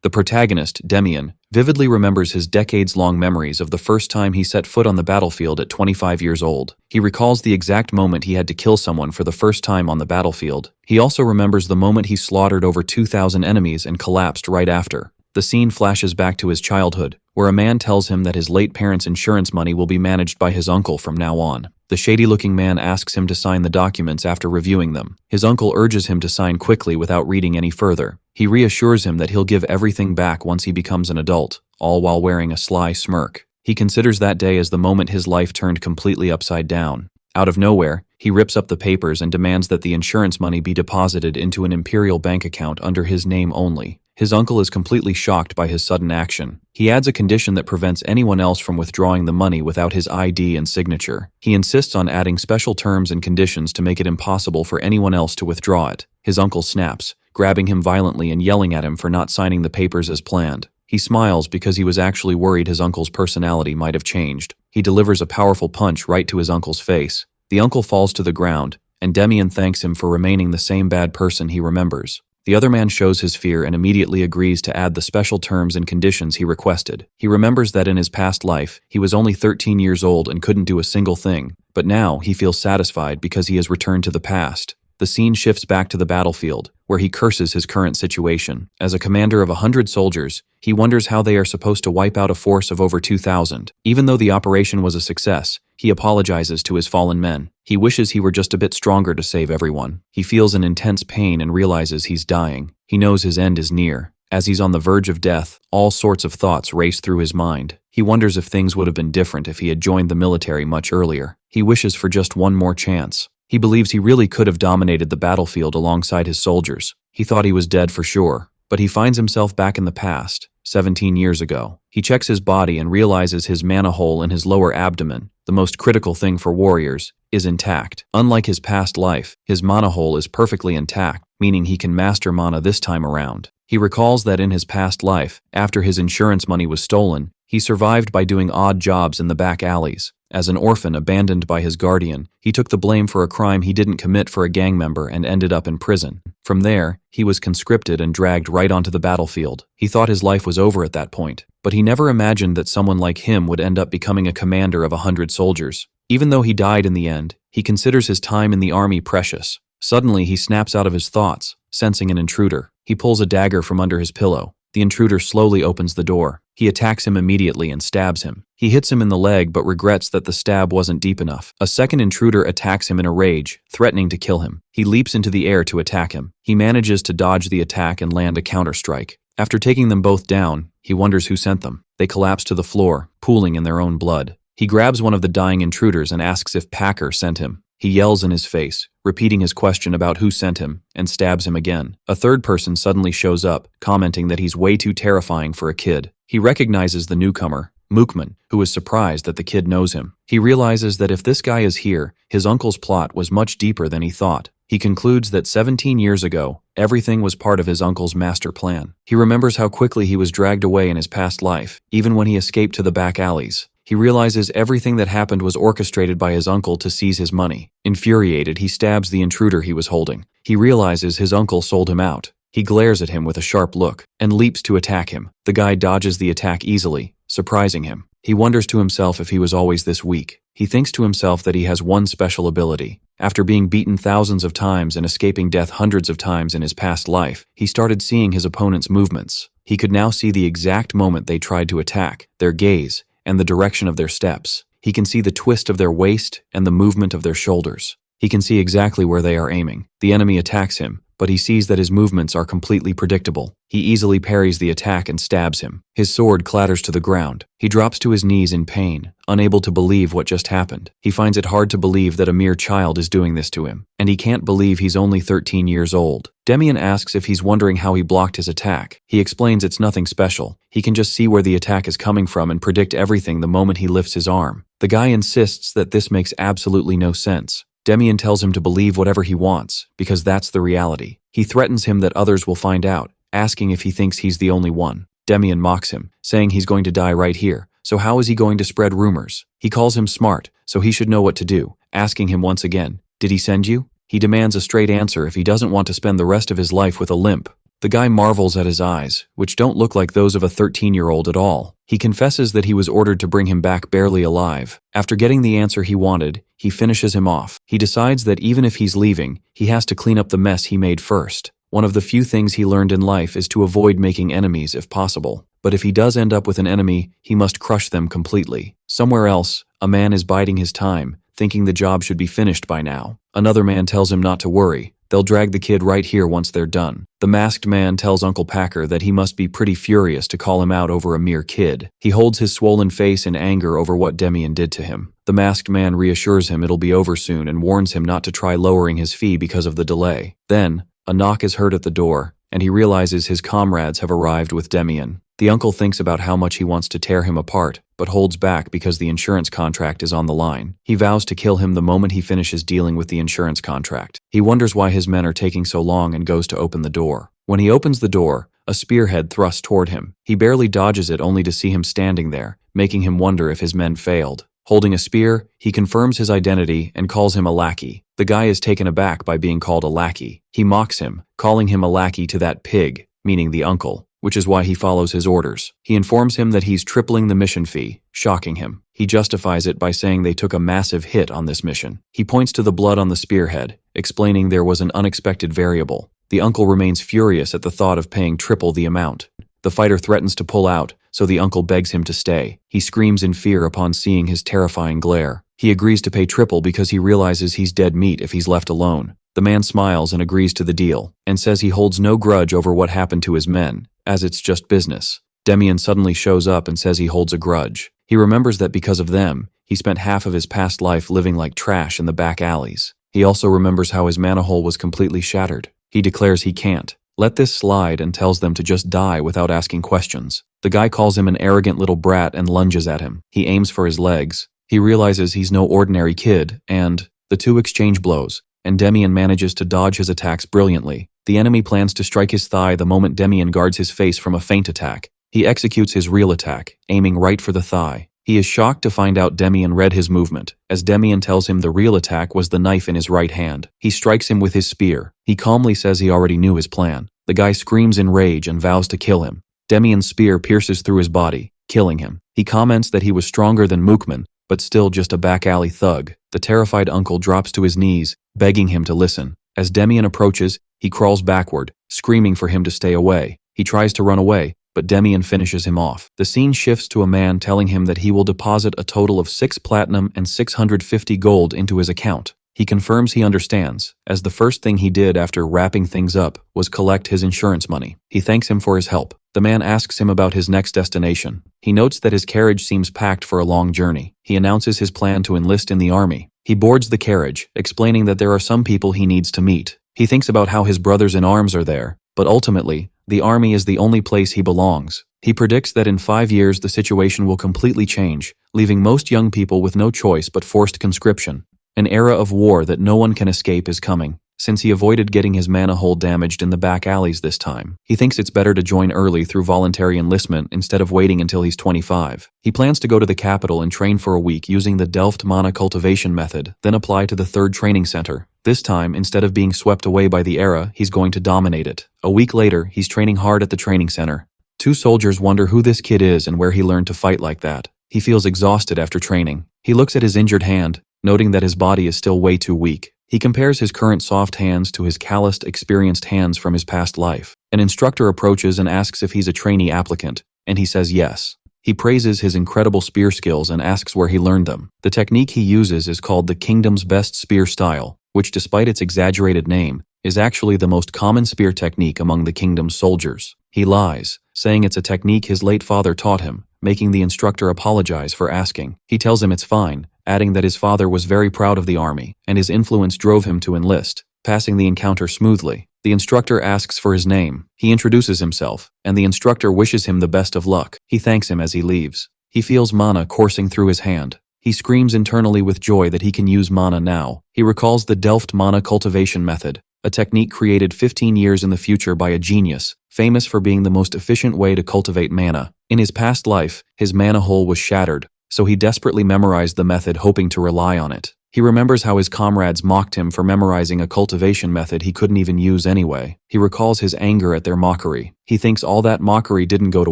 The protagonist, Demian, vividly remembers his decades-long memories of the first time he set foot on the battlefield at 25 years old. He recalls the exact moment he had to kill someone for the first time on the battlefield. He also remembers the moment he slaughtered over 2,000 enemies and collapsed right after. The scene flashes back to his childhood, where a man tells him that his late parents' insurance money will be managed by his uncle from now on. The shady-looking man asks him to sign the documents after reviewing them. His uncle urges him to sign quickly without reading any further. He reassures him that he'll give everything back once he becomes an adult, all while wearing a sly smirk. He considers that day as the moment his life turned completely upside down. Out of nowhere, he rips up the papers and demands that the insurance money be deposited into an imperial bank account under his name only. His uncle is completely shocked by his sudden action. He adds a condition that prevents anyone else from withdrawing the money without his ID and signature. He insists on adding special terms and conditions to make it impossible for anyone else to withdraw it. His uncle snaps, grabbing him violently and yelling at him for not signing the papers as planned. He smiles because he was actually worried his uncle's personality might have changed. He delivers a powerful punch right to his uncle's face. The uncle falls to the ground, and Demian thanks him for remaining the same bad person he remembers. The other man shows his fear and immediately agrees to add the special terms and conditions he requested. He remembers that in his past life, he was only 13 years old and couldn't do a single thing, but now he feels satisfied because he has returned to the past. The scene shifts back to the battlefield, where he curses his current situation. As a commander of 100 soldiers, he wonders how they are supposed to wipe out a force of over 2,000. Even though the operation was a success, he apologizes to his fallen men. He wishes he were just a bit stronger to save everyone. He feels an intense pain and realizes he's dying. He knows his end is near. As he's on the verge of death, all sorts of thoughts race through his mind. He wonders if things would have been different if he had joined the military much earlier. He wishes for just one more chance. He believes he really could have dominated the battlefield alongside his soldiers. He thought he was dead for sure, but he finds himself back in the past, 17 years ago. He checks his body and realizes his mana hole in his lower abdomen, the most critical thing for warriors, is intact. Unlike his past life, his mana hole is perfectly intact, meaning he can master mana this time around. He recalls that in his past life, after his insurance money was stolen, he survived by doing odd jobs in the back alleys. As an orphan abandoned by his guardian, he took the blame for a crime he didn't commit for a gang member and ended up in prison. From there, he was conscripted and dragged right onto the battlefield. He thought his life was over at that point, but he never imagined that someone like him would end up becoming a commander of 100 soldiers. Even though he died in the end, he considers his time in the army precious. Suddenly, he snaps out of his thoughts, sensing an intruder. He pulls a dagger from under his pillow. The intruder slowly opens the door. He attacks him immediately and stabs him. He hits him in the leg but regrets that the stab wasn't deep enough. A second intruder attacks him in a rage, threatening to kill him. He leaps into the air to attack him. He manages to dodge the attack and land a counter-strike. After taking them both down, he wonders who sent them. They collapse to the floor, pooling in their own blood. He grabs one of the dying intruders and asks if Packer sent him. He yells in his face, repeating his question about who sent him, and stabs him again. A third person suddenly shows up, commenting that he's way too terrifying for a kid. He recognizes the newcomer, Mookman, who is surprised that the kid knows him. He realizes that if this guy is here, his uncle's plot was much deeper than he thought. He concludes that 17 years ago, everything was part of his uncle's master plan. He remembers how quickly he was dragged away in his past life, even when he escaped to the back alleys. He realizes everything that happened was orchestrated by his uncle to seize his money. Infuriated, he stabs the intruder he was holding. He realizes his uncle sold him out. He glares at him with a sharp look and leaps to attack him. The guy dodges the attack easily, surprising him. He wonders to himself if he was always this weak. He thinks to himself that he has one special ability. After being beaten thousands of times and escaping death hundreds of times in his past life, he started seeing his opponent's movements. He could now see the exact moment they tried to attack, their gaze, and the direction of their steps. He can see the twist of their waist and the movement of their shoulders. He can see exactly where they are aiming. The enemy attacks him, but he sees that his movements are completely predictable. He easily parries the attack and stabs him. His sword clatters to the ground. He drops to his knees in pain, unable to believe what just happened. He finds it hard to believe that a mere child is doing this to him, and he can't believe he's only 13 years old. Demian asks if he's wondering how he blocked his attack. He explains it's nothing special. He can just see where the attack is coming from and predict everything the moment he lifts his arm. The guy insists that this makes absolutely no sense. Demian tells him to believe whatever he wants, because that's the reality. He threatens him that others will find out, asking if he thinks he's the only one. Demian mocks him, saying he's going to die right here, so how is he going to spread rumors? He calls him smart, so he should know what to do, asking him once again, "Did he send you?" He demands a straight answer if he doesn't want to spend the rest of his life with a limp. The guy marvels at his eyes, which don't look like those of a 13-year-old at all. He confesses that he was ordered to bring him back barely alive. After getting the answer he wanted, he finishes him off. He decides that even if he's leaving, he has to clean up the mess he made first. One of the few things he learned in life is to avoid making enemies if possible. But if he does end up with an enemy, he must crush them completely. Somewhere else, a man is biding his time, thinking the job should be finished by now. Another man tells him not to worry. They'll drag the kid right here once they're done. The masked man tells Uncle Packer that he must be pretty furious to call him out over a mere kid. He holds his swollen face in anger over what Demian did to him. The masked man reassures him it'll be over soon and warns him not to try lowering his fee because of the delay. Then, a knock is heard at the door, and he realizes his comrades have arrived with Demian. The uncle thinks about how much he wants to tear him apart, but holds back because the insurance contract is on the line. He vows to kill him the moment he finishes dealing with the insurance contract. He wonders why his men are taking so long and goes to open the door. When he opens the door, a spearhead thrusts toward him. He barely dodges it only to see him standing there, making him wonder if his men failed. Holding a spear, he confirms his identity and calls him a lackey. The guy is taken aback by being called a lackey. He mocks him, calling him a lackey to that pig, meaning the uncle, which is why he follows his orders. He informs him that he's tripling the mission fee, shocking him. He justifies it by saying they took a massive hit on this mission. He points to the blood on the spearhead, explaining there was an unexpected variable. The uncle remains furious at the thought of paying triple the amount. The fighter threatens to pull out, so the uncle begs him to stay. He screams in fear upon seeing his terrifying glare. He agrees to pay triple because he realizes he's dead meat if he's left alone. The man smiles and agrees to the deal, and says he holds no grudge over what happened to his men, as it's just business. Demian suddenly shows up and says he holds a grudge. He remembers that because of them, he spent half of his past life living like trash in the back alleys. He also remembers how his mana hole was completely shattered. He declares he can't let this slide and tells them to just die without asking questions. The guy calls him an arrogant little brat and lunges at him. He aims for his legs. He realizes he's no ordinary kid, and the two exchange blows, and Demian manages to dodge his attacks brilliantly. The enemy plans to strike his thigh the moment Demian guards his face from a feint attack. He executes his real attack, aiming right for the thigh. He is shocked to find out Demian read his movement, as Demian tells him the real attack was the knife in his right hand. He strikes him with his spear. He calmly says he already knew his plan. The guy screams in rage and vows to kill him. Demian's spear pierces through his body, killing him. He comments that he was stronger than Mookman, but still just a back alley thug. The terrified uncle drops to his knees, begging him to listen. As Demian approaches, he crawls backward, screaming for him to stay away. He tries to run away, but Demian finishes him off. The scene shifts to a man telling him that he will deposit a total of 6 platinum and 650 gold into his account. He confirms he understands, as the first thing he did after wrapping things up was collect his insurance money. He thanks him for his help. The man asks him about his next destination. He notes that his carriage seems packed for a long journey. He announces his plan to enlist in the army. He boards the carriage, explaining that there are some people he needs to meet. He thinks about how his brothers in arms are there, but ultimately, the army is the only place he belongs. He predicts that in 5 years the situation will completely change, leaving most young people with no choice but forced conscription. An era of war that no one can escape is coming. Since he avoided getting his mana hole damaged in the back alleys this time, he thinks it's better to join early through voluntary enlistment instead of waiting until he's 25. He plans to go to the capital and train for a week using the Delft mana cultivation method, then apply to the 3rd training center. This time, instead of being swept away by the era, he's going to dominate it. A week later, he's training hard at the training center. 2 soldiers wonder who this kid is and where he learned to fight like that. He feels exhausted after training. He looks at his injured hand, noting that his body is still way too weak. He compares his current soft hands to his calloused, experienced hands from his past life. An instructor approaches and asks if he's a trainee applicant, and he says yes. He praises his incredible spear skills and asks where he learned them. The technique he uses is called the Kingdom's Best Spear Style, which despite its exaggerated name, is actually the most common spear technique among the kingdom's soldiers. He lies, saying it's a technique his late father taught him, making the instructor apologize for asking. He tells him it's fine, adding that his father was very proud of the army, and his influence drove him to enlist, passing the encounter smoothly. The instructor asks for his name. He introduces himself, and the instructor wishes him the best of luck. He thanks him as he leaves. He feels mana coursing through his hand. He screams internally with joy that he can use mana now. He recalls the Delft mana cultivation method, a technique created 15 years in the future by a genius, famous for being the most efficient way to cultivate mana. In his past life, his mana hole was shattered, so he desperately memorized the method hoping to rely on it. He remembers how his comrades mocked him for memorizing a cultivation method he couldn't even use anyway. He recalls his anger at their mockery. He thinks all that mockery didn't go to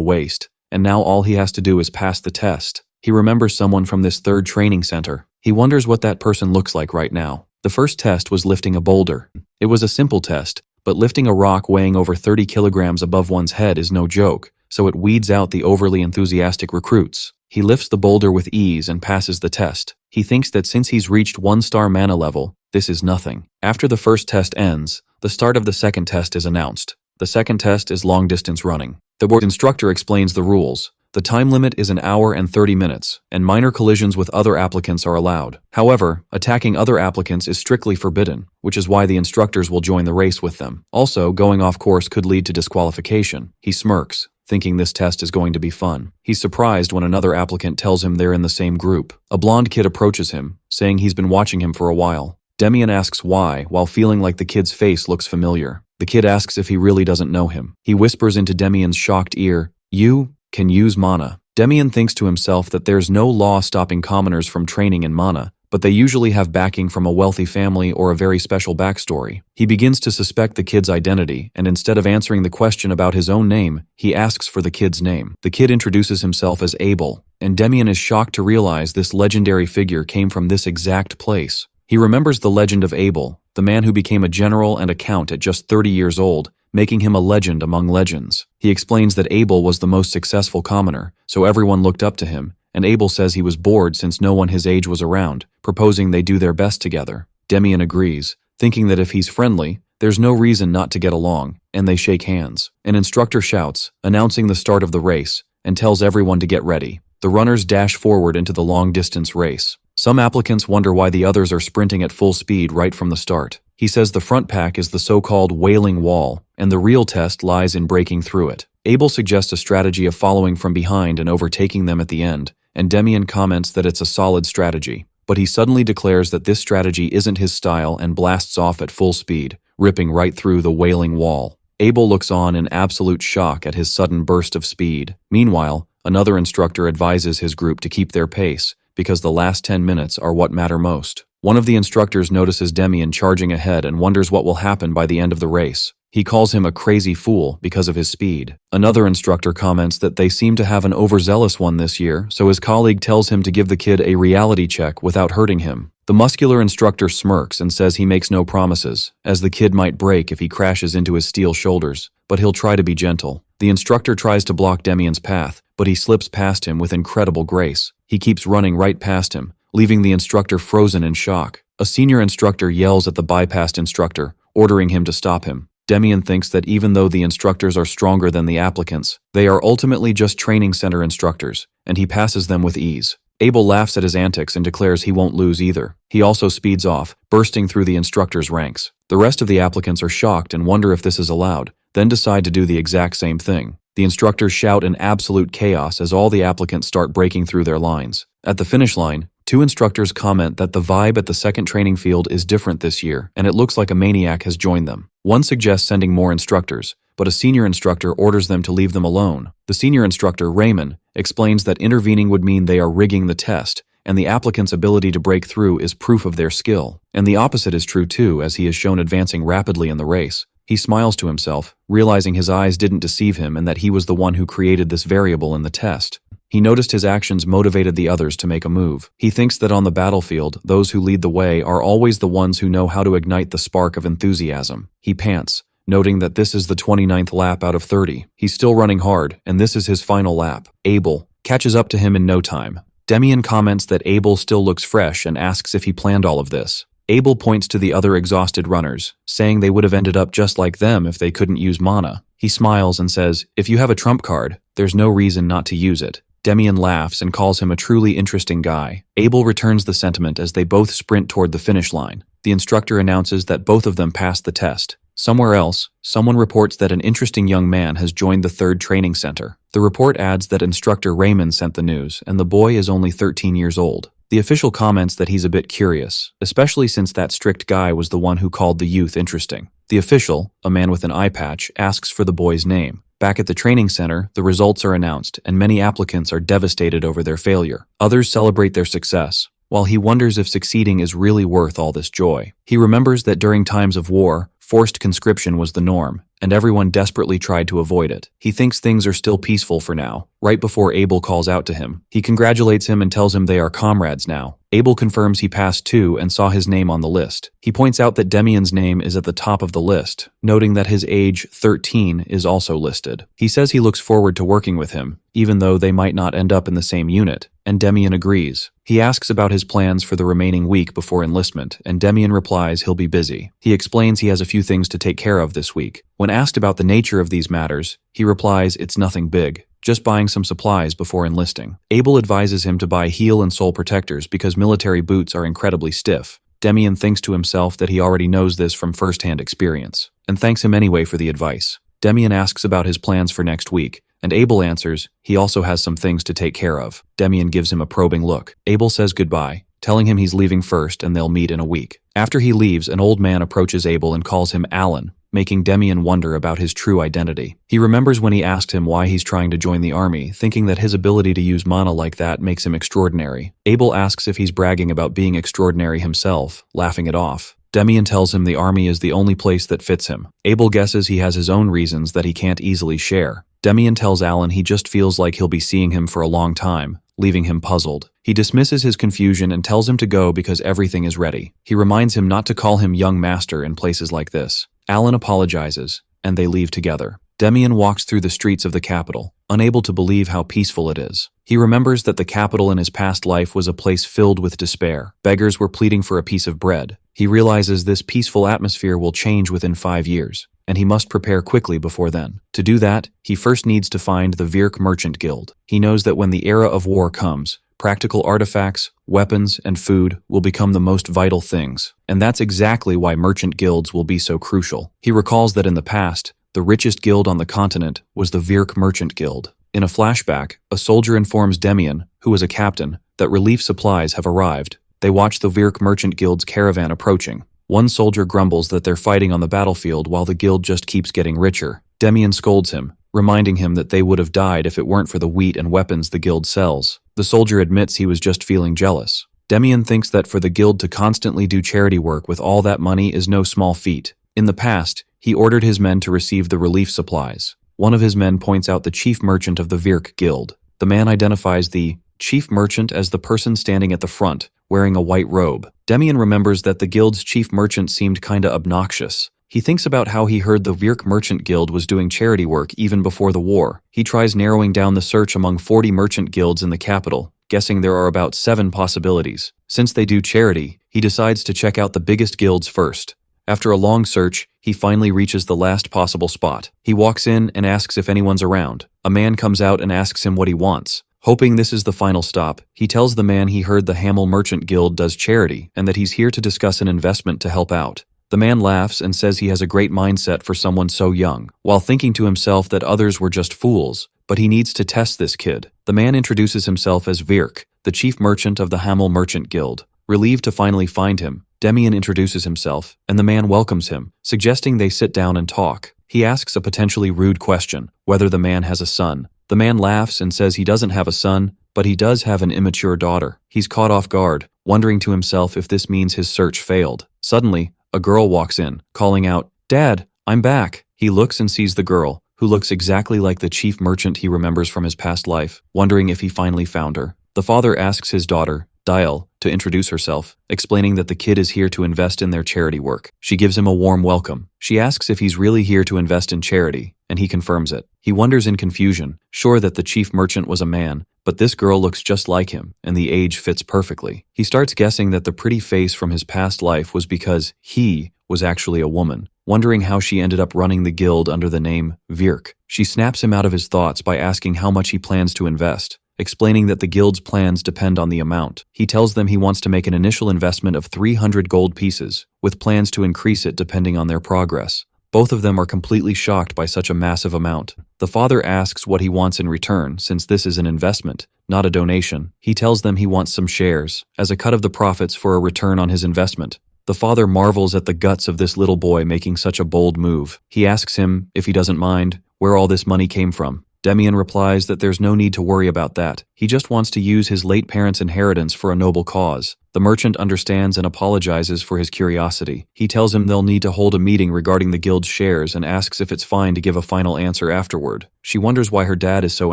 waste, and now all he has to do is pass the test. He remembers someone from this third training center. He wonders what that person looks like right now. The first test was lifting a boulder. It was a simple test, but lifting a rock weighing over 30 kilograms above one's head is no joke, so it weeds out the overly enthusiastic recruits. He lifts the boulder with ease and passes the test. He thinks that since he's reached 1-star mana level, this is nothing. After the first test ends, the start of the second test is announced. The second test is long-distance running. The board instructor explains the rules. The time limit is an hour and 30 minutes, and minor collisions with other applicants are allowed. However, attacking other applicants is strictly forbidden, which is why the instructors will join the race with them. Also, going off course could lead to disqualification. He smirks, thinking this test is going to be fun. He's surprised when another applicant tells him they're in the same group. A blonde kid approaches him, saying he's been watching him for a while. Demian asks why, while feeling like the kid's face looks familiar. The kid asks if he really doesn't know him. He whispers into Demian's shocked ear, "You can use mana." Demian thinks to himself that there's no law stopping commoners from training in mana, but they usually have backing from a wealthy family or a very special backstory. He begins to suspect the kid's identity, and instead of answering the question about his own name, he asks for the kid's name. The kid introduces himself as Abel, and Demian is shocked to realize this legendary figure came from this exact place. He remembers the legend of Abel, the man who became a general and a count at just 30 years old, making him a legend among legends. He explains that Abel was the most successful commoner, so everyone looked up to him, and Abel says he was bored since no one his age was around, proposing they do their best together. Demian agrees, thinking that if he's friendly, there's no reason not to get along, and they shake hands. An instructor shouts, announcing the start of the race, and tells everyone to get ready. The runners dash forward into the long-distance race. Some applicants wonder why the others are sprinting at full speed right from the start. He says the front pack is the so-called wailing wall, and the real test lies in breaking through it. Abel suggests a strategy of following from behind and overtaking them at the end, and Demian comments that it's a solid strategy. But he suddenly declares that this strategy isn't his style and blasts off at full speed, ripping right through the wailing wall. Abel looks on in absolute shock at his sudden burst of speed. Meanwhile, another instructor advises his group to keep their pace, because the last 10 minutes are what matter most. One of the instructors notices Demian charging ahead and wonders what will happen by the end of the race. He calls him a crazy fool because of his speed. Another instructor comments that they seem to have an overzealous one this year, so his colleague tells him to give the kid a reality check without hurting him. The muscular instructor smirks and says he makes no promises, as the kid might break if he crashes into his steel shoulders, but he'll try to be gentle. The instructor tries to block Demian's path, but he slips past him with incredible grace. He keeps running right past him, leaving the instructor frozen in shock. A senior instructor yells at the bypassed instructor, ordering him to stop him. Demian thinks that even though the instructors are stronger than the applicants, they are ultimately just training center instructors, and he passes them with ease. Abel laughs at his antics and declares he won't lose either. He also speeds off, bursting through the instructors' ranks. The rest of the applicants are shocked and wonder if this is allowed, then decide to do the exact same thing. The instructors shout in absolute chaos as all the applicants start breaking through their lines. At the finish line, two instructors comment that the vibe at the second training field is different this year, and it looks like a maniac has joined them. One suggests sending more instructors, but a senior instructor orders them to leave them alone. The senior instructor, Raymond, explains that intervening would mean they are rigging the test, and the applicant's ability to break through is proof of their skill. And the opposite is true too, as he is shown advancing rapidly in the race. He smiles to himself, realizing his eyes didn't deceive him and that he was the one who created this variable in the test. He noticed his actions motivated the others to make a move. He thinks that on the battlefield, those who lead the way are always the ones who know how to ignite the spark of enthusiasm. He pants, noting that this is the 29th lap out of 30. He's still running hard, and this is his final lap. Abel catches up to him in no time. Demian comments that Abel still looks fresh and asks if he planned all of this. Abel points to the other exhausted runners, saying they would have ended up just like them if they couldn't use mana. He smiles and says, "If you have a trump card, there's no reason not to use it." Demian laughs and calls him a truly interesting guy. Abel returns the sentiment as they both sprint toward the finish line. The instructor announces that both of them passed the test. Somewhere else, someone reports that an interesting young man has joined the third training center. The report adds that instructor Raymond sent the news, and the boy is only 13 years old. The official comments that he's a bit curious, especially since that strict guy was the one who called the youth interesting. The official, a man with an eye patch, asks for the boy's name. Back at the training center, the results are announced, and many applicants are devastated over their failure. Others celebrate their success. while he wonders if succeeding is really worth all this joy. He remembers that during times of war, forced conscription was the norm, and everyone desperately tried to avoid it. He thinks things are still peaceful for now. Right before Abel calls out to him, he congratulates him and tells him they are comrades now. Abel confirms he passed too and saw his name on the list. He points out that Demian's name is at the top of the list, noting that his age, 13, is also listed. He says he looks forward to working with him, even though they might not end up in the same unit, and Demian agrees. He asks about his plans for the remaining week before enlistment, and Demian replies he'll be busy. He explains he has a few things to take care of this week. When asked about the nature of these matters, he replies it's nothing big, just buying some supplies before enlisting. Abel advises him to buy heel and sole protectors because military boots are incredibly stiff. Demian thinks to himself that he already knows this from first-hand experience, and thanks him anyway for the advice. Demian asks about his plans for next week, and Abel answers he also has some things to take care of. Demian gives him a probing look. Abel says goodbye, telling him he's leaving first and they'll meet in a week. After he leaves, an old man approaches Abel and calls him Alan, making Demian wonder about his true identity. He remembers when he asked him why he's trying to join the army, thinking that his ability to use mana like that makes him extraordinary. Abel asks if he's bragging about being extraordinary himself, laughing it off. Demian tells him the army is the only place that fits him. Abel guesses he has his own reasons that he can't easily share. Demian tells Alan he just feels like he'll be seeing him for a long time, leaving him puzzled. He dismisses his confusion and tells him to go because everything is ready. He reminds him not to call him young master in places like this. Alan apologizes, and they leave together. Demian walks through the streets of the capital, unable to believe how peaceful it is. He remembers that the capital in his past life was a place filled with despair. Beggars were pleading for a piece of bread. He realizes this peaceful atmosphere will change within 5 years, and he must prepare quickly before then. To do that, he first needs to find the Virk Merchant Guild. He knows that when the era of war comes, practical artifacts, weapons, and food will become the most vital things, and that's exactly why merchant guilds will be so crucial. He recalls that in the past, the richest guild on the continent was the Virk Merchant Guild. In a flashback, a soldier informs Demian, who is a captain, that relief supplies have arrived. They watch the Virk Merchant Guild's caravan approaching. One soldier grumbles that they're fighting on the battlefield while the guild just keeps getting richer. Demian scolds him, reminding him that they would have died if it weren't for the wheat and weapons the guild sells. The soldier admits he was just feeling jealous. Demian thinks that for the guild to constantly do charity work with all that money is no small feat. In the past, he ordered his men to receive the relief supplies. One of his men points out the chief merchant of the Virk Guild. The man identifies the chief merchant as the person standing at the front, wearing a white robe. Demian remembers that the guild's chief merchant seemed kinda obnoxious. He thinks about how he heard the Virk Merchant Guild was doing charity work even before the war. He tries narrowing down the search among 40 merchant guilds in the capital, guessing there are about 7 possibilities. Since they do charity, he decides to check out the biggest guilds first. After a long search, he finally reaches the last possible spot. He walks in and asks if anyone's around. A man comes out and asks him what he wants. Hoping this is the final stop, he tells the man he heard the Hamel Merchant Guild does charity and that he's here to discuss an investment to help out. The man laughs and says he has a great mindset for someone so young, while thinking to himself that others were just fools, but he needs to test this kid. The man introduces himself as Virk, the chief merchant of the Hamel Merchant Guild. Relieved to finally find him, Demian introduces himself, and the man welcomes him, suggesting they sit down and talk. He asks a potentially rude question, whether the man has a son. The man laughs and says he doesn't have a son, but he does have an immature daughter. He's caught off guard, wondering to himself if this means his search failed. Suddenly, a girl walks in, calling out, "Dad, I'm back." He looks and sees the girl, who looks exactly like the chief merchant he remembers from his past life, wondering if he finally found her. The father asks his daughter, Dial, to introduce herself, explaining that the kid is here to invest in their charity work. She gives him a warm welcome. She asks if he's really here to invest in charity, and he confirms it. He wonders in confusion, sure that the chief merchant was a man, but this girl looks just like him, and the age fits perfectly. He starts guessing that the pretty face from his past life was because he was actually a woman, wondering how she ended up running the guild under the name Virk. She snaps him out of his thoughts by asking how much he plans to invest, explaining that the guild's plans depend on the amount. He tells them he wants to make an initial investment of 300 gold pieces, with plans to increase it depending on their progress. Both of them are completely shocked by such a massive amount. The father asks what he wants in return, since this is an investment, not a donation. He tells them he wants some shares, as a cut of the profits for a return on his investment. The father marvels at the guts of this little boy making such a bold move. He asks him, if he doesn't mind, where all this money came from. Demian replies that there's no need to worry about that. He just wants to use his late parents' inheritance for a noble cause. The merchant understands and apologizes for his curiosity. He tells him they'll need to hold a meeting regarding the guild's shares and asks if it's fine to give a final answer afterward. She wonders why her dad is so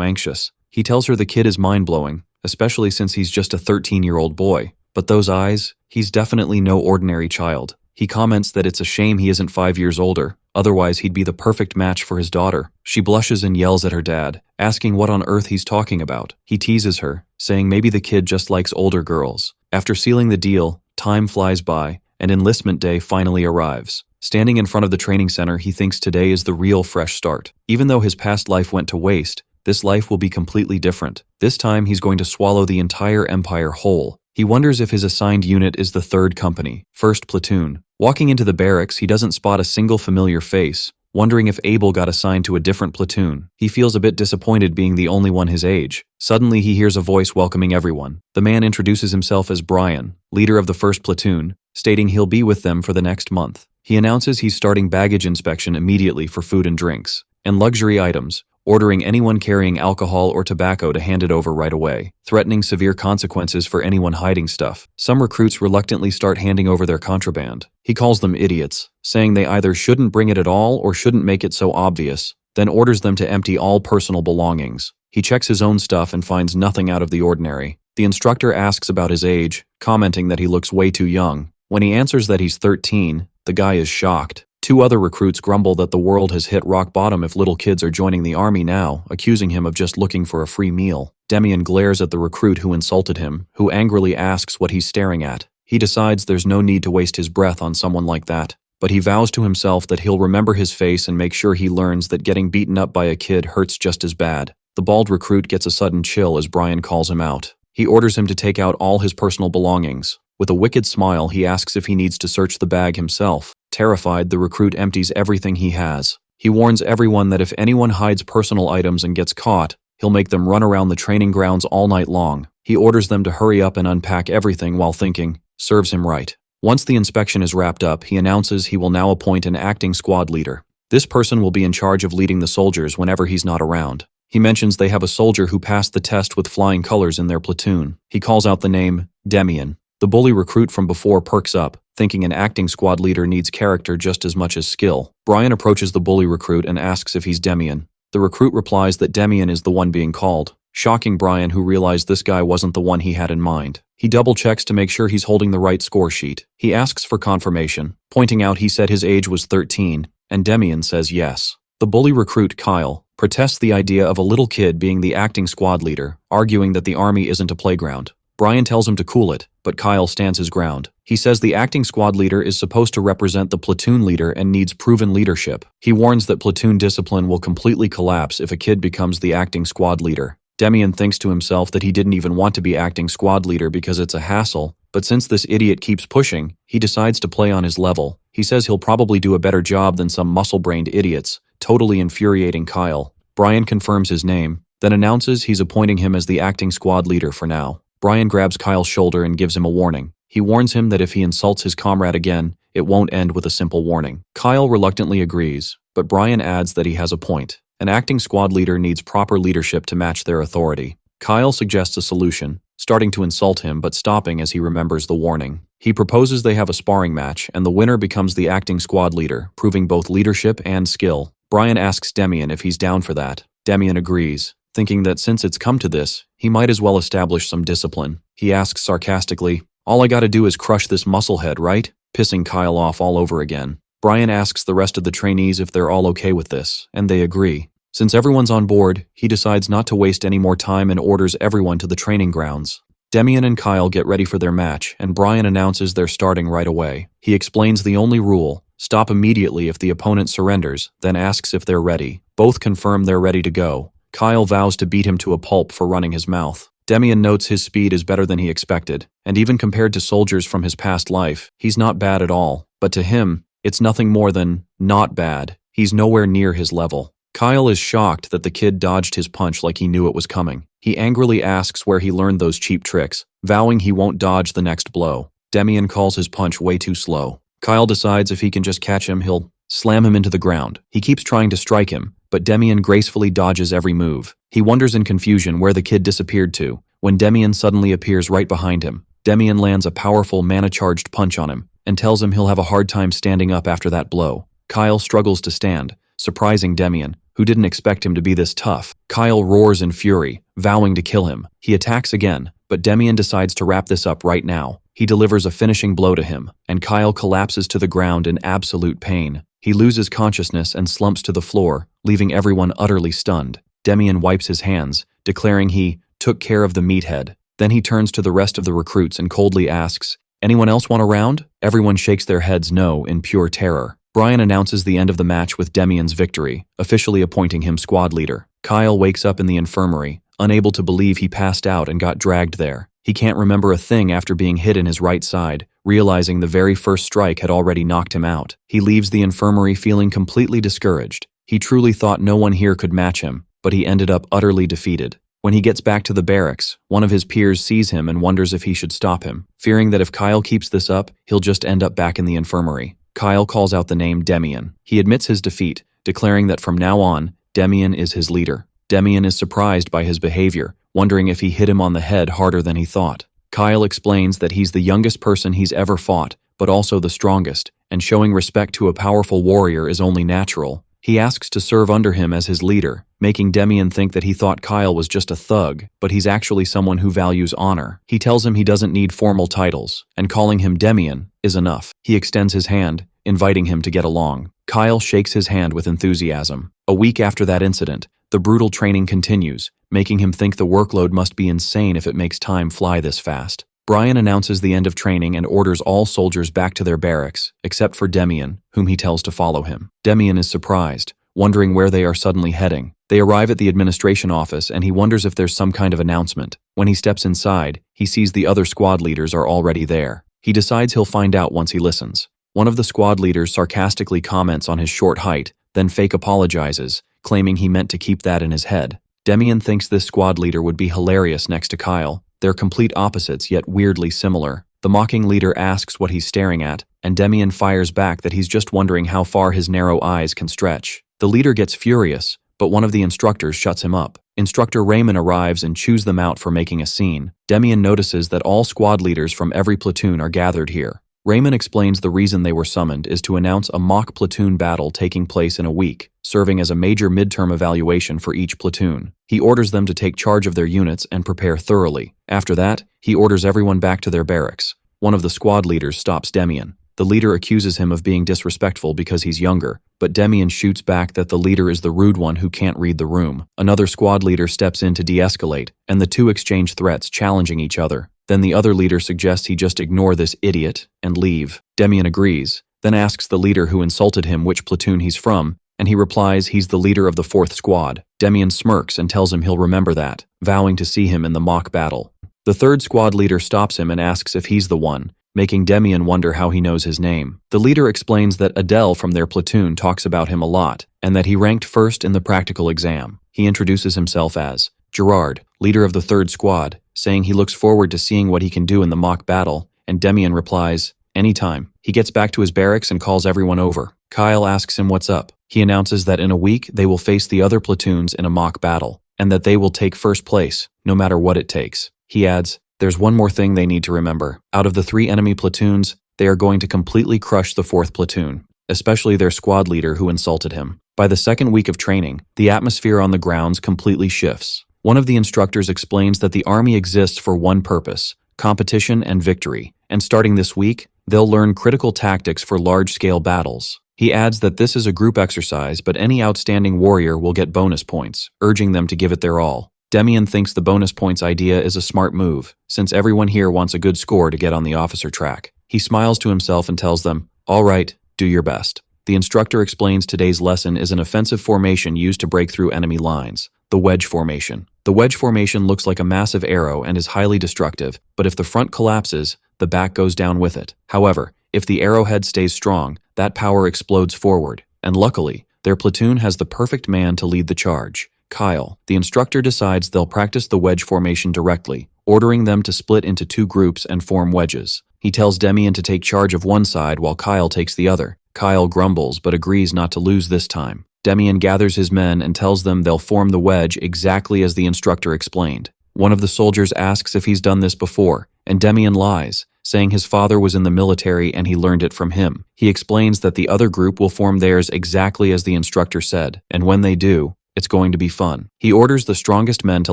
anxious. He tells her the kid is mind-blowing, especially since he's just a 13-year-old boy. But those eyes, he's definitely no ordinary child. He comments that it's a shame he isn't 5 years older, otherwise he'd be the perfect match for his daughter. She blushes and yells at her dad, asking what on earth he's talking about. He teases her, saying maybe the kid just likes older girls. After sealing the deal, time flies by, and enlistment day finally arrives. Standing in front of the training center, he thinks today is the real fresh start. Even though his past life went to waste, this life will be completely different. This time he's going to swallow the entire empire whole. He wonders if his assigned unit is the 3rd Company, 1st Platoon. Walking into the barracks, he doesn't spot a single familiar face, wondering if Abel got assigned to a different platoon. He feels a bit disappointed being the only one his age. Suddenly, he hears a voice welcoming everyone. The man introduces himself as Brian, leader of the 1st Platoon, stating he'll be with them for the next month. He announces he's starting baggage inspection immediately for food and drinks, and luxury items, ordering anyone carrying alcohol or tobacco to hand it over right away, threatening severe consequences for anyone hiding stuff. Some recruits reluctantly start handing over their contraband. He calls them idiots, saying they either shouldn't bring it at all or shouldn't make it so obvious, then orders them to empty all personal belongings. He checks his own stuff and finds nothing out of the ordinary. The instructor asks about his age, commenting that he looks way too young. When he answers that he's 13, the guy is shocked. 2 other recruits grumble that the world has hit rock bottom if little kids are joining the army now, accusing him of just looking for a free meal. Demian glares at the recruit who insulted him, who angrily asks what he's staring at. He decides there's no need to waste his breath on someone like that, but he vows to himself that he'll remember his face and make sure he learns that getting beaten up by a kid hurts just as bad. The bald recruit gets a sudden chill as Brian calls him out. He orders him to take out all his personal belongings. With a wicked smile, he asks if he needs to search the bag himself. Terrified, the recruit empties everything he has. He warns everyone that if anyone hides personal items and gets caught, he'll make them run around the training grounds all night long. He orders them to hurry up and unpack everything while thinking, serves him right. Once the inspection is wrapped up, he announces he will now appoint an acting squad leader. This person will be in charge of leading the soldiers whenever he's not around. He mentions they have a soldier who passed the test with flying colors in their platoon. He calls out the name, Demian. The bully recruit from before perks up, thinking an acting squad leader needs character just as much as skill. Brian approaches the bully recruit and asks if he's Demian. The recruit replies that Demian is the one being called, shocking Brian, who realized this guy wasn't the one he had in mind. He double-checks to make sure he's holding the right score sheet. He asks for confirmation, pointing out he said his age was 13, and Demian says yes. The bully recruit, Kyle, protests the idea of a little kid being the acting squad leader, arguing that the army isn't a playground. Brian tells him to cool it, but Kyle stands his ground. He says the acting squad leader is supposed to represent the platoon leader and needs proven leadership. He warns that platoon discipline will completely collapse if a kid becomes the acting squad leader. Demian thinks to himself that he didn't even want to be acting squad leader because it's a hassle, but since this idiot keeps pushing, he decides to play on his level. He says he'll probably do a better job than some muscle-brained idiots, totally infuriating Kyle. Brian confirms his name, then announces he's appointing him as the acting squad leader for now. Brian grabs Kyle's shoulder and gives him a warning. He warns him that if he insults his comrade again, it won't end with a simple warning. Kyle reluctantly agrees, but Brian adds that he has a point. An acting squad leader needs proper leadership to match their authority. Kyle suggests a solution, starting to insult him but stopping as he remembers the warning. He proposes they have a sparring match, and the winner becomes the acting squad leader, proving both leadership and skill. Brian asks Demian if he's down for that. Demian agrees, thinking that since it's come to this, he might as well establish some discipline. He asks sarcastically, "All I gotta do is crush this musclehead, right?" Pissing Kyle off all over again. Brian asks the rest of the trainees if they're all okay with this, and they agree. Since everyone's on board, he decides not to waste any more time and orders everyone to the training grounds. Demian and Kyle get ready for their match, and Brian announces they're starting right away. He explains the only rule: stop immediately if the opponent surrenders, then asks if they're ready. Both confirm they're ready to go. Kyle vows to beat him to a pulp for running his mouth. Demian notes his speed is better than he expected, and even compared to soldiers from his past life, he's not bad at all. But to him, it's nothing more than not bad. He's nowhere near his level. Kyle is shocked that the kid dodged his punch like he knew it was coming. He angrily asks where he learned those cheap tricks, vowing he won't dodge the next blow. Demian calls his punch way too slow. Kyle decides if he can just catch him, he'll slam him into the ground. He keeps trying to strike him, but Demian gracefully dodges every move. He wonders in confusion where the kid disappeared to, when Demian suddenly appears right behind him. Demian lands a powerful mana-charged punch on him, and tells him he'll have a hard time standing up after that blow. Kyle struggles to stand, surprising Demian, who didn't expect him to be this tough. Kyle roars in fury, vowing to kill him. He attacks again, but Demian decides to wrap this up right now. He delivers a finishing blow to him, and Kyle collapses to the ground in absolute pain. He loses consciousness and slumps to the floor, leaving everyone utterly stunned. Demian wipes his hands, declaring he took care of the meathead. Then he turns to the rest of the recruits and coldly asks, "Anyone else want a round?" Everyone shakes their heads no in pure terror. Brian announces the end of the match with Demian's victory, officially appointing him squad leader. Kyle wakes up in the infirmary, unable to believe he passed out and got dragged there. He can't remember a thing after being hit in his right side, realizing the very first strike had already knocked him out. He leaves the infirmary feeling completely discouraged. He truly thought no one here could match him, but he ended up utterly defeated. When he gets back to the barracks, one of his peers sees him and wonders if he should stop him, fearing that if Kyle keeps this up, he'll just end up back in the infirmary. Kyle calls out the name Demian. He admits his defeat, declaring that from now on, Demian is his leader. Demian is surprised by his behavior, wondering if he hit him on the head harder than he thought. Kyle explains that he's the youngest person he's ever fought, but also the strongest, and showing respect to a powerful warrior is only natural. He asks to serve under him as his leader, making Demian think that he thought Kyle was just a thug, but he's actually someone who values honor. He tells him he doesn't need formal titles, and calling him Demian is enough. He extends his hand, inviting him to get along. Kyle shakes his hand with enthusiasm. A week after that incident, the brutal training continues, making him think the workload must be insane if it makes time fly this fast. Brian announces the end of training and orders all soldiers back to their barracks, except for Demian, whom he tells to follow him. Demian is surprised, wondering where they are suddenly heading. They arrive at the administration office and he wonders if there's some kind of announcement. When he steps inside, he sees the other squad leaders are already there. He decides he'll find out once he listens. One of the squad leaders sarcastically comments on his short height, then fake apologizes, claiming he meant to keep that in his head. Demian thinks this squad leader would be hilarious next to Kyle. They're complete opposites, yet weirdly similar. The mocking leader asks what he's staring at, and Demian fires back that he's just wondering how far his narrow eyes can stretch. The leader gets furious, but one of the instructors shuts him up. Instructor Raymond arrives and chews them out for making a scene. Demian notices that all squad leaders from every platoon are gathered here. Raymond explains the reason they were summoned is to announce a mock platoon battle taking place in a week, serving as a major midterm evaluation for each platoon. He orders them to take charge of their units and prepare thoroughly. After that, he orders everyone back to their barracks. One of the squad leaders stops Demian. The leader accuses him of being disrespectful because he's younger, but Demian shoots back that the leader is the rude one who can't read the room. Another squad leader steps in to de-escalate, and the two exchange threats, challenging each other. Then the other leader suggests he just ignore this idiot and leave. Demian agrees, then asks the leader who insulted him which platoon he's from, and he replies he's the leader of the 4th squad. Demian smirks and tells him he'll remember that, vowing to see him in the mock battle. The 3rd squad leader stops him and asks if he's the one, making Demian wonder how he knows his name. The leader explains that Adele from their platoon talks about him a lot, and that he ranked first in the practical exam. He introduces himself as Gerard, leader of the 3rd squad, saying he looks forward to seeing what he can do in the mock battle, and Demian replies, "Anytime." He gets back to his barracks and calls everyone over. Kyle asks him what's up. He announces that in a week they will face the other platoons in a mock battle, and that they will take first place, no matter what it takes. He adds, there's one more thing they need to remember. Out of the 3 enemy platoons, they are going to completely crush the 4th platoon, especially their squad leader who insulted him. By the 2nd week of training, the atmosphere on the grounds completely shifts. One of the instructors explains that the army exists for one purpose, competition and victory, and starting this week, they'll learn critical tactics for large-scale battles. He adds that this is a group exercise, but any outstanding warrior will get bonus points, urging them to give it their all. Demian thinks the bonus points idea is a smart move, since everyone here wants a good score to get on the officer track. He smiles to himself and tells them, "All right, do your best." The instructor explains today's lesson is an offensive formation used to break through enemy lines, the wedge formation. The wedge formation looks like a massive arrow and is highly destructive, but if the front collapses, the back goes down with it. However, if the arrowhead stays strong, that power explodes forward, and luckily, their platoon has the perfect man to lead the charge. Kyle. The instructor decides they'll practice the wedge formation directly, ordering them to split into 2 groups and form wedges. He tells Demian to take charge of one side while Kyle takes the other. Kyle grumbles but agrees not to lose this time. Demian gathers his men and tells them they'll form the wedge exactly as the instructor explained. One of the soldiers asks if he's done this before, and Demian lies, saying his father was in the military and he learned it from him. He explains that the other group will form theirs exactly as the instructor said, and when they do, it's going to be fun. He orders the strongest men to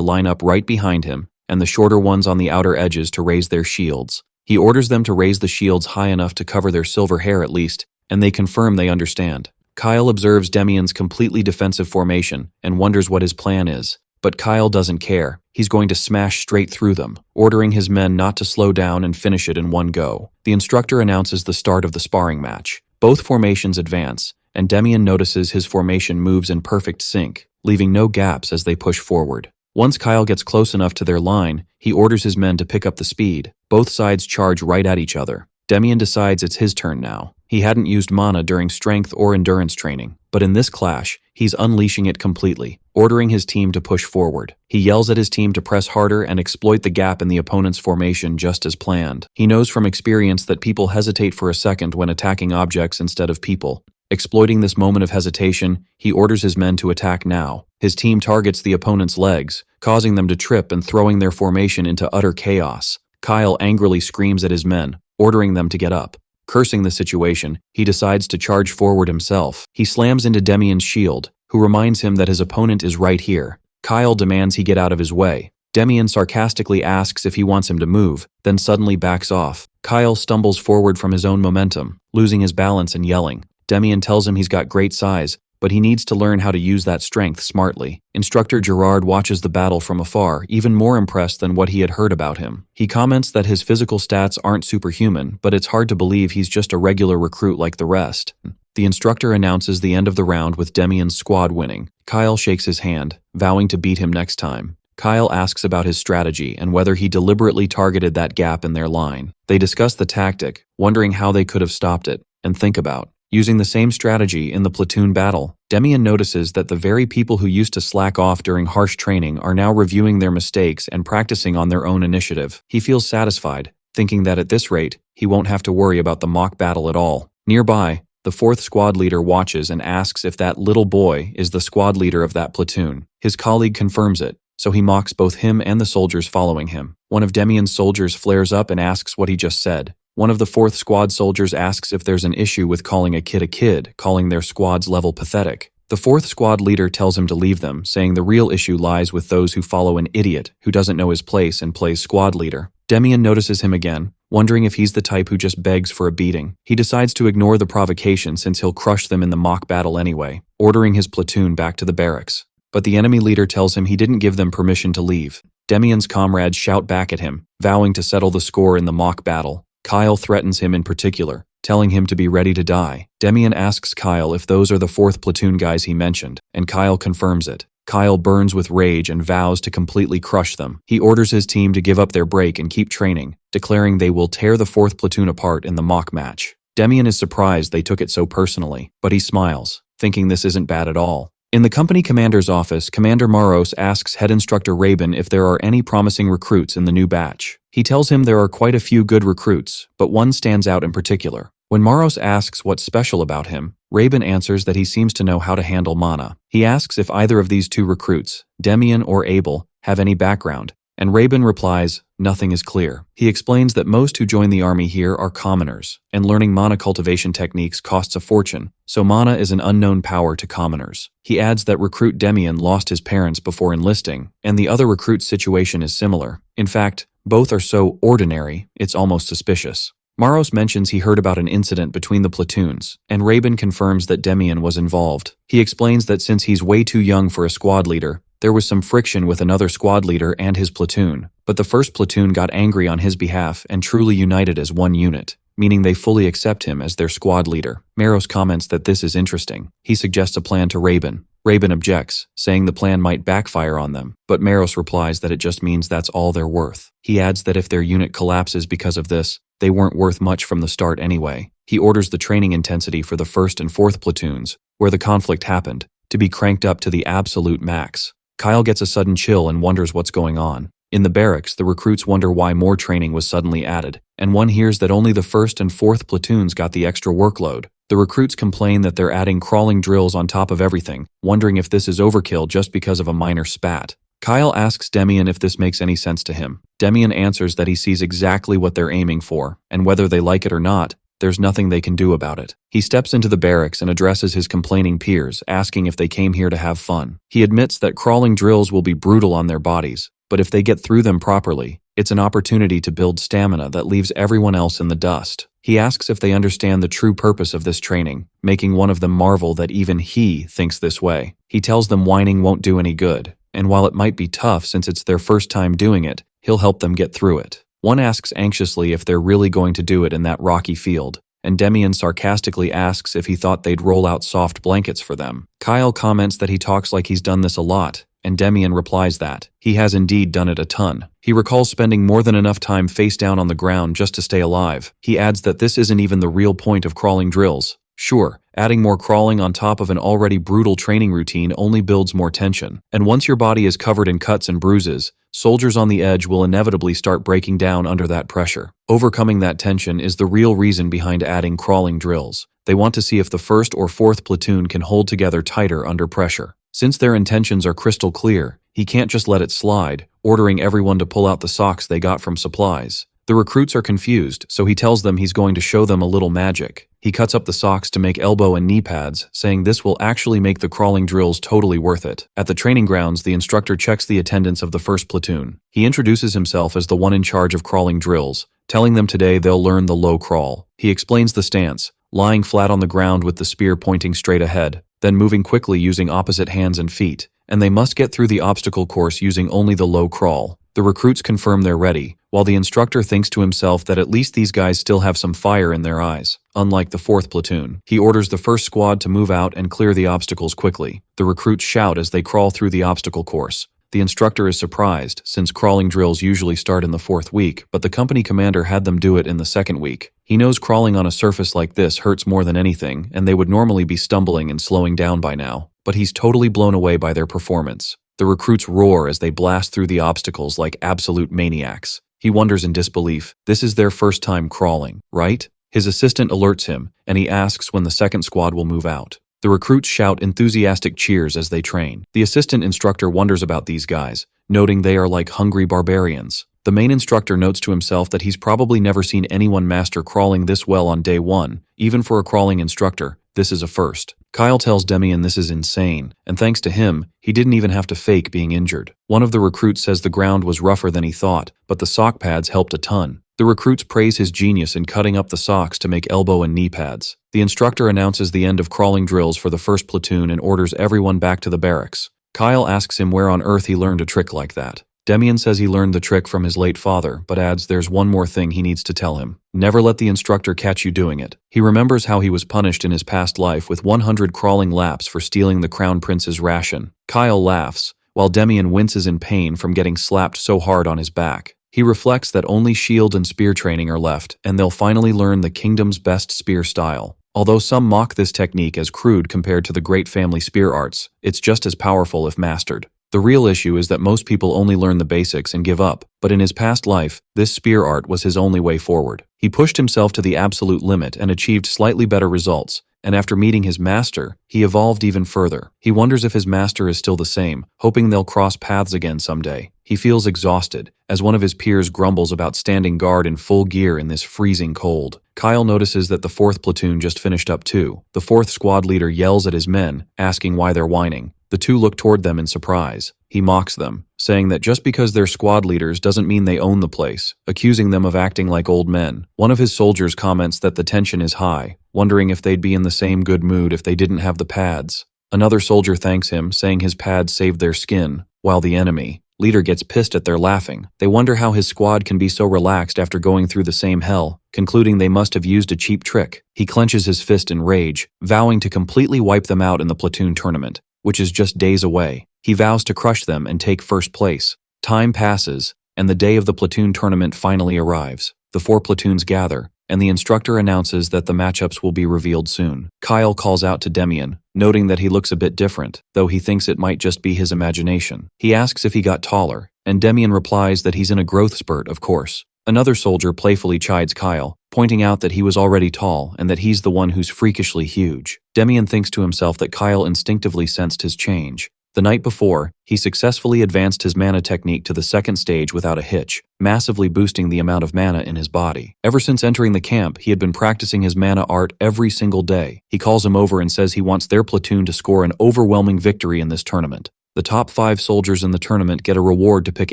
line up right behind him, and the shorter ones on the outer edges to raise their shields. He orders them to raise the shields high enough to cover their silver hair at least, and they confirm they understand. Kyle observes Demian's completely defensive formation and wonders what his plan is. But Kyle doesn't care. He's going to smash straight through them, ordering his men not to slow down and finish it in one go. The instructor announces the start of the sparring match. Both formations advance, and Demian notices his formation moves in perfect sync, leaving no gaps as they push forward. Once Kyle gets close enough to their line, he orders his men to pick up the speed. Both sides charge right at each other. Demian decides it's his turn now. He hadn't used mana during strength or endurance training, but in this clash, he's unleashing it completely, ordering his team to push forward. He yells at his team to press harder and exploit the gap in the opponent's formation just as planned. He knows from experience that people hesitate for a second when attacking objects instead of people. Exploiting this moment of hesitation, he orders his men to attack now. His team targets the opponent's legs, causing them to trip and throwing their formation into utter chaos. Kyle angrily screams at his men, ordering them to get up. Cursing the situation, he decides to charge forward himself. He slams into Demian's shield, who reminds him that his opponent is right here. Kyle demands he get out of his way. Demian sarcastically asks if he wants him to move, then suddenly backs off. Kyle stumbles forward from his own momentum, losing his balance and yelling. Demian tells him he's got great size, but he needs to learn how to use that strength smartly. Instructor Gerard watches the battle from afar, even more impressed than what he had heard about him. He comments that his physical stats aren't superhuman, but it's hard to believe he's just a regular recruit like the rest. The instructor announces the end of the round with Demian's squad winning. Kyle shakes his hand, vowing to beat him next time. Kyle asks about his strategy and whether he deliberately targeted that gap in their line. They discuss the tactic, wondering how they could have stopped it, and think about using the same strategy in the platoon battle. Demian notices that the very people who used to slack off during harsh training are now reviewing their mistakes and practicing on their own initiative. He feels satisfied, thinking that at this rate, he won't have to worry about the mock battle at all. Nearby, the 4th squad leader watches and asks if that little boy is the squad leader of that platoon. His colleague confirms it, so he mocks both him and the soldiers following him. One of Demian's soldiers flares up and asks what he just said. One of the 4th squad soldiers asks if there's an issue with calling a kid, calling their squad's level pathetic. The 4th squad leader tells him to leave them, saying the real issue lies with those who follow an idiot who doesn't know his place and plays squad leader. Demian notices him again, wondering if he's the type who just begs for a beating. He decides to ignore the provocation since he'll crush them in the mock battle anyway, ordering his platoon back to the barracks. But the enemy leader tells him he didn't give them permission to leave. Demian's comrades shout back at him, vowing to settle the score in the mock battle. Kyle threatens him in particular, telling him to be ready to die. Demian asks Kyle if those are the 4th platoon guys he mentioned, and Kyle confirms it. Kyle burns with rage and vows to completely crush them. He orders his team to give up their break and keep training, declaring they will tear the 4th platoon apart in the mock match. Demian is surprised they took it so personally, but he smiles, thinking this isn't bad at all. In the company commander's office, Commander Maros asks head instructor Rabin if there are any promising recruits in the new batch. He tells him there are quite a few good recruits, but one stands out in particular. When Maros asks what's special about him, Rabin answers that he seems to know how to handle mana. He asks if either of these 2 recruits, Demian or Abel, have any background, and Rabin replies, nothing is clear. He explains that most who join the army here are commoners, and learning mana cultivation techniques costs a fortune, so mana is an unknown power to commoners. He adds that recruit Demian lost his parents before enlisting, and the other recruit's situation is similar. In fact, both are so ordinary, it's almost suspicious. Maros mentions he heard about an incident between the platoons, and Rabin confirms that Demian was involved. He explains that since he's way too young for a squad leader, there was some friction with another squad leader and his platoon, but the first platoon got angry on his behalf and truly united as one unit, meaning they fully accept him as their squad leader. Maros comments that this is interesting. He suggests a plan to Rabin. Rabin objects, saying the plan might backfire on them, but Maros replies that it just means that's all they're worth. He adds that if their unit collapses because of this, they weren't worth much from the start anyway. He orders the training intensity for the 1st and 4th platoons, where the conflict happened, to be cranked up to the absolute max. Kyle gets a sudden chill and wonders what's going on. In the barracks, the recruits wonder why more training was suddenly added, and one hears that only the 1st and 4th platoons got the extra workload. The recruits complain that they're adding crawling drills on top of everything, wondering if this is overkill just because of a minor spat. Kyle asks Demian if this makes any sense to him. Demian answers that he sees exactly what they're aiming for, and whether they like it or not, there's nothing they can do about it. He steps into the barracks and addresses his complaining peers, asking if they came here to have fun. He admits that crawling drills will be brutal on their bodies, but if they get through them properly, it's an opportunity to build stamina that leaves everyone else in the dust. He asks if they understand the true purpose of this training, making one of them marvel that even he thinks this way. He tells them whining won't do any good, and while it might be tough since it's their first time doing it, he'll help them get through it. One asks anxiously if they're really going to do it in that rocky field, and Demian sarcastically asks if he thought they'd roll out soft blankets for them. Kyle comments that he talks like he's done this a lot, and Demian replies that he has indeed done it a ton. He recalls spending more than enough time face down on the ground just to stay alive. He adds that this isn't even the real point of crawling drills. Sure, adding more crawling on top of an already brutal training routine only builds more tension, and once your body is covered in cuts and bruises, soldiers on the edge will inevitably start breaking down under that pressure. Overcoming that tension is the real reason behind adding crawling drills. They want to see if the 1st or 4th platoon can hold together tighter under pressure. Since their intentions are crystal clear, he can't just let it slide, ordering everyone to pull out the socks they got from supplies. The recruits are confused, so he tells them he's going to show them a little magic. He cuts up the socks to make elbow and knee pads, saying this will actually make the crawling drills totally worth it. At the training grounds, the instructor checks the attendance of the 1st platoon. He introduces himself as the one in charge of crawling drills, telling them today they'll learn the low crawl. He explains the stance, lying flat on the ground with the spear pointing straight ahead, then moving quickly using opposite hands and feet, and they must get through the obstacle course using only the low crawl. The recruits confirm they're ready, while the instructor thinks to himself that at least these guys still have some fire in their eyes. Unlike the 4th platoon, he orders the 1st squad to move out and clear the obstacles quickly. The recruits shout as they crawl through the obstacle course. The instructor is surprised, since crawling drills usually start in the 4th week, but the company commander had them do it in the 2nd week. He knows crawling on a surface like this hurts more than anything, and they would normally be stumbling and slowing down by now, but he's totally blown away by their performance. The recruits roar as they blast through the obstacles like absolute maniacs. He wonders in disbelief, this is their first time crawling, right? His assistant alerts him, and he asks when the 2nd squad will move out. The recruits shout enthusiastic cheers as they train. The assistant instructor wonders about these guys, noting they are like hungry barbarians. The main instructor notes to himself that he's probably never seen anyone master crawling this well on day 1, even for a crawling instructor. This is a first. Kyle tells Demian this is insane, and thanks to him, he didn't even have to fake being injured. One of the recruits says the ground was rougher than he thought, but the sock pads helped a ton. The recruits praise his genius in cutting up the socks to make elbow and knee pads. The instructor announces the end of crawling drills for the 1st platoon and orders everyone back to the barracks. Kyle asks him where on earth he learned a trick like that. Demian says he learned the trick from his late father, but adds there's one more thing he needs to tell him. Never let the instructor catch you doing it. He remembers how he was punished in his past life with 100 crawling laps for stealing the crown prince's ration. Kyle laughs, while Demian winces in pain from getting slapped so hard on his back. He reflects that only shield and spear training are left, and they'll finally learn the kingdom's best spear style. Although some mock this technique as crude compared to the great family spear arts, it's just as powerful if mastered. The real issue is that most people only learn the basics and give up, but in his past life, this spear art was his only way forward. He pushed himself to the absolute limit and achieved slightly better results, and after meeting his master, he evolved even further. He wonders if his master is still the same, hoping they'll cross paths again someday. He feels exhausted, as one of his peers grumbles about standing guard in full gear in this freezing cold. Kyle notices that the 4th platoon just finished up too. The 4th squad leader yells at his men, asking why they're whining. The two look toward them in surprise. He mocks them, saying that just because they're squad leaders doesn't mean they own the place, accusing them of acting like old men. One of his soldiers comments that the tension is high, wondering if they'd be in the same good mood if they didn't have the pads. Another soldier thanks him, saying his pads saved their skin, while the enemy leader gets pissed at their laughing. They wonder how his squad can be so relaxed after going through the same hell, concluding they must have used a cheap trick. He clenches his fist in rage, vowing to completely wipe them out in the platoon tournament, which is just days away. He vows to crush them and take first place. Time passes, and the day of the platoon tournament finally arrives. The 4 platoons gather, and the instructor announces that the matchups will be revealed soon. Kyle calls out to Demian, noting that he looks a bit different, though he thinks it might just be his imagination. He asks if he got taller, and Demian replies that he's in a growth spurt, of course. Another soldier playfully chides Kyle, pointing out that he was already tall and that he's the one who's freakishly huge. Demian thinks to himself that Kyle instinctively sensed his change. The night before, he successfully advanced his mana technique to the second stage without a hitch, massively boosting the amount of mana in his body. Ever since entering the camp, he had been practicing his mana art every single day. He calls him over and says he wants their platoon to score an overwhelming victory in this tournament. The top 5 soldiers in the tournament get a reward to pick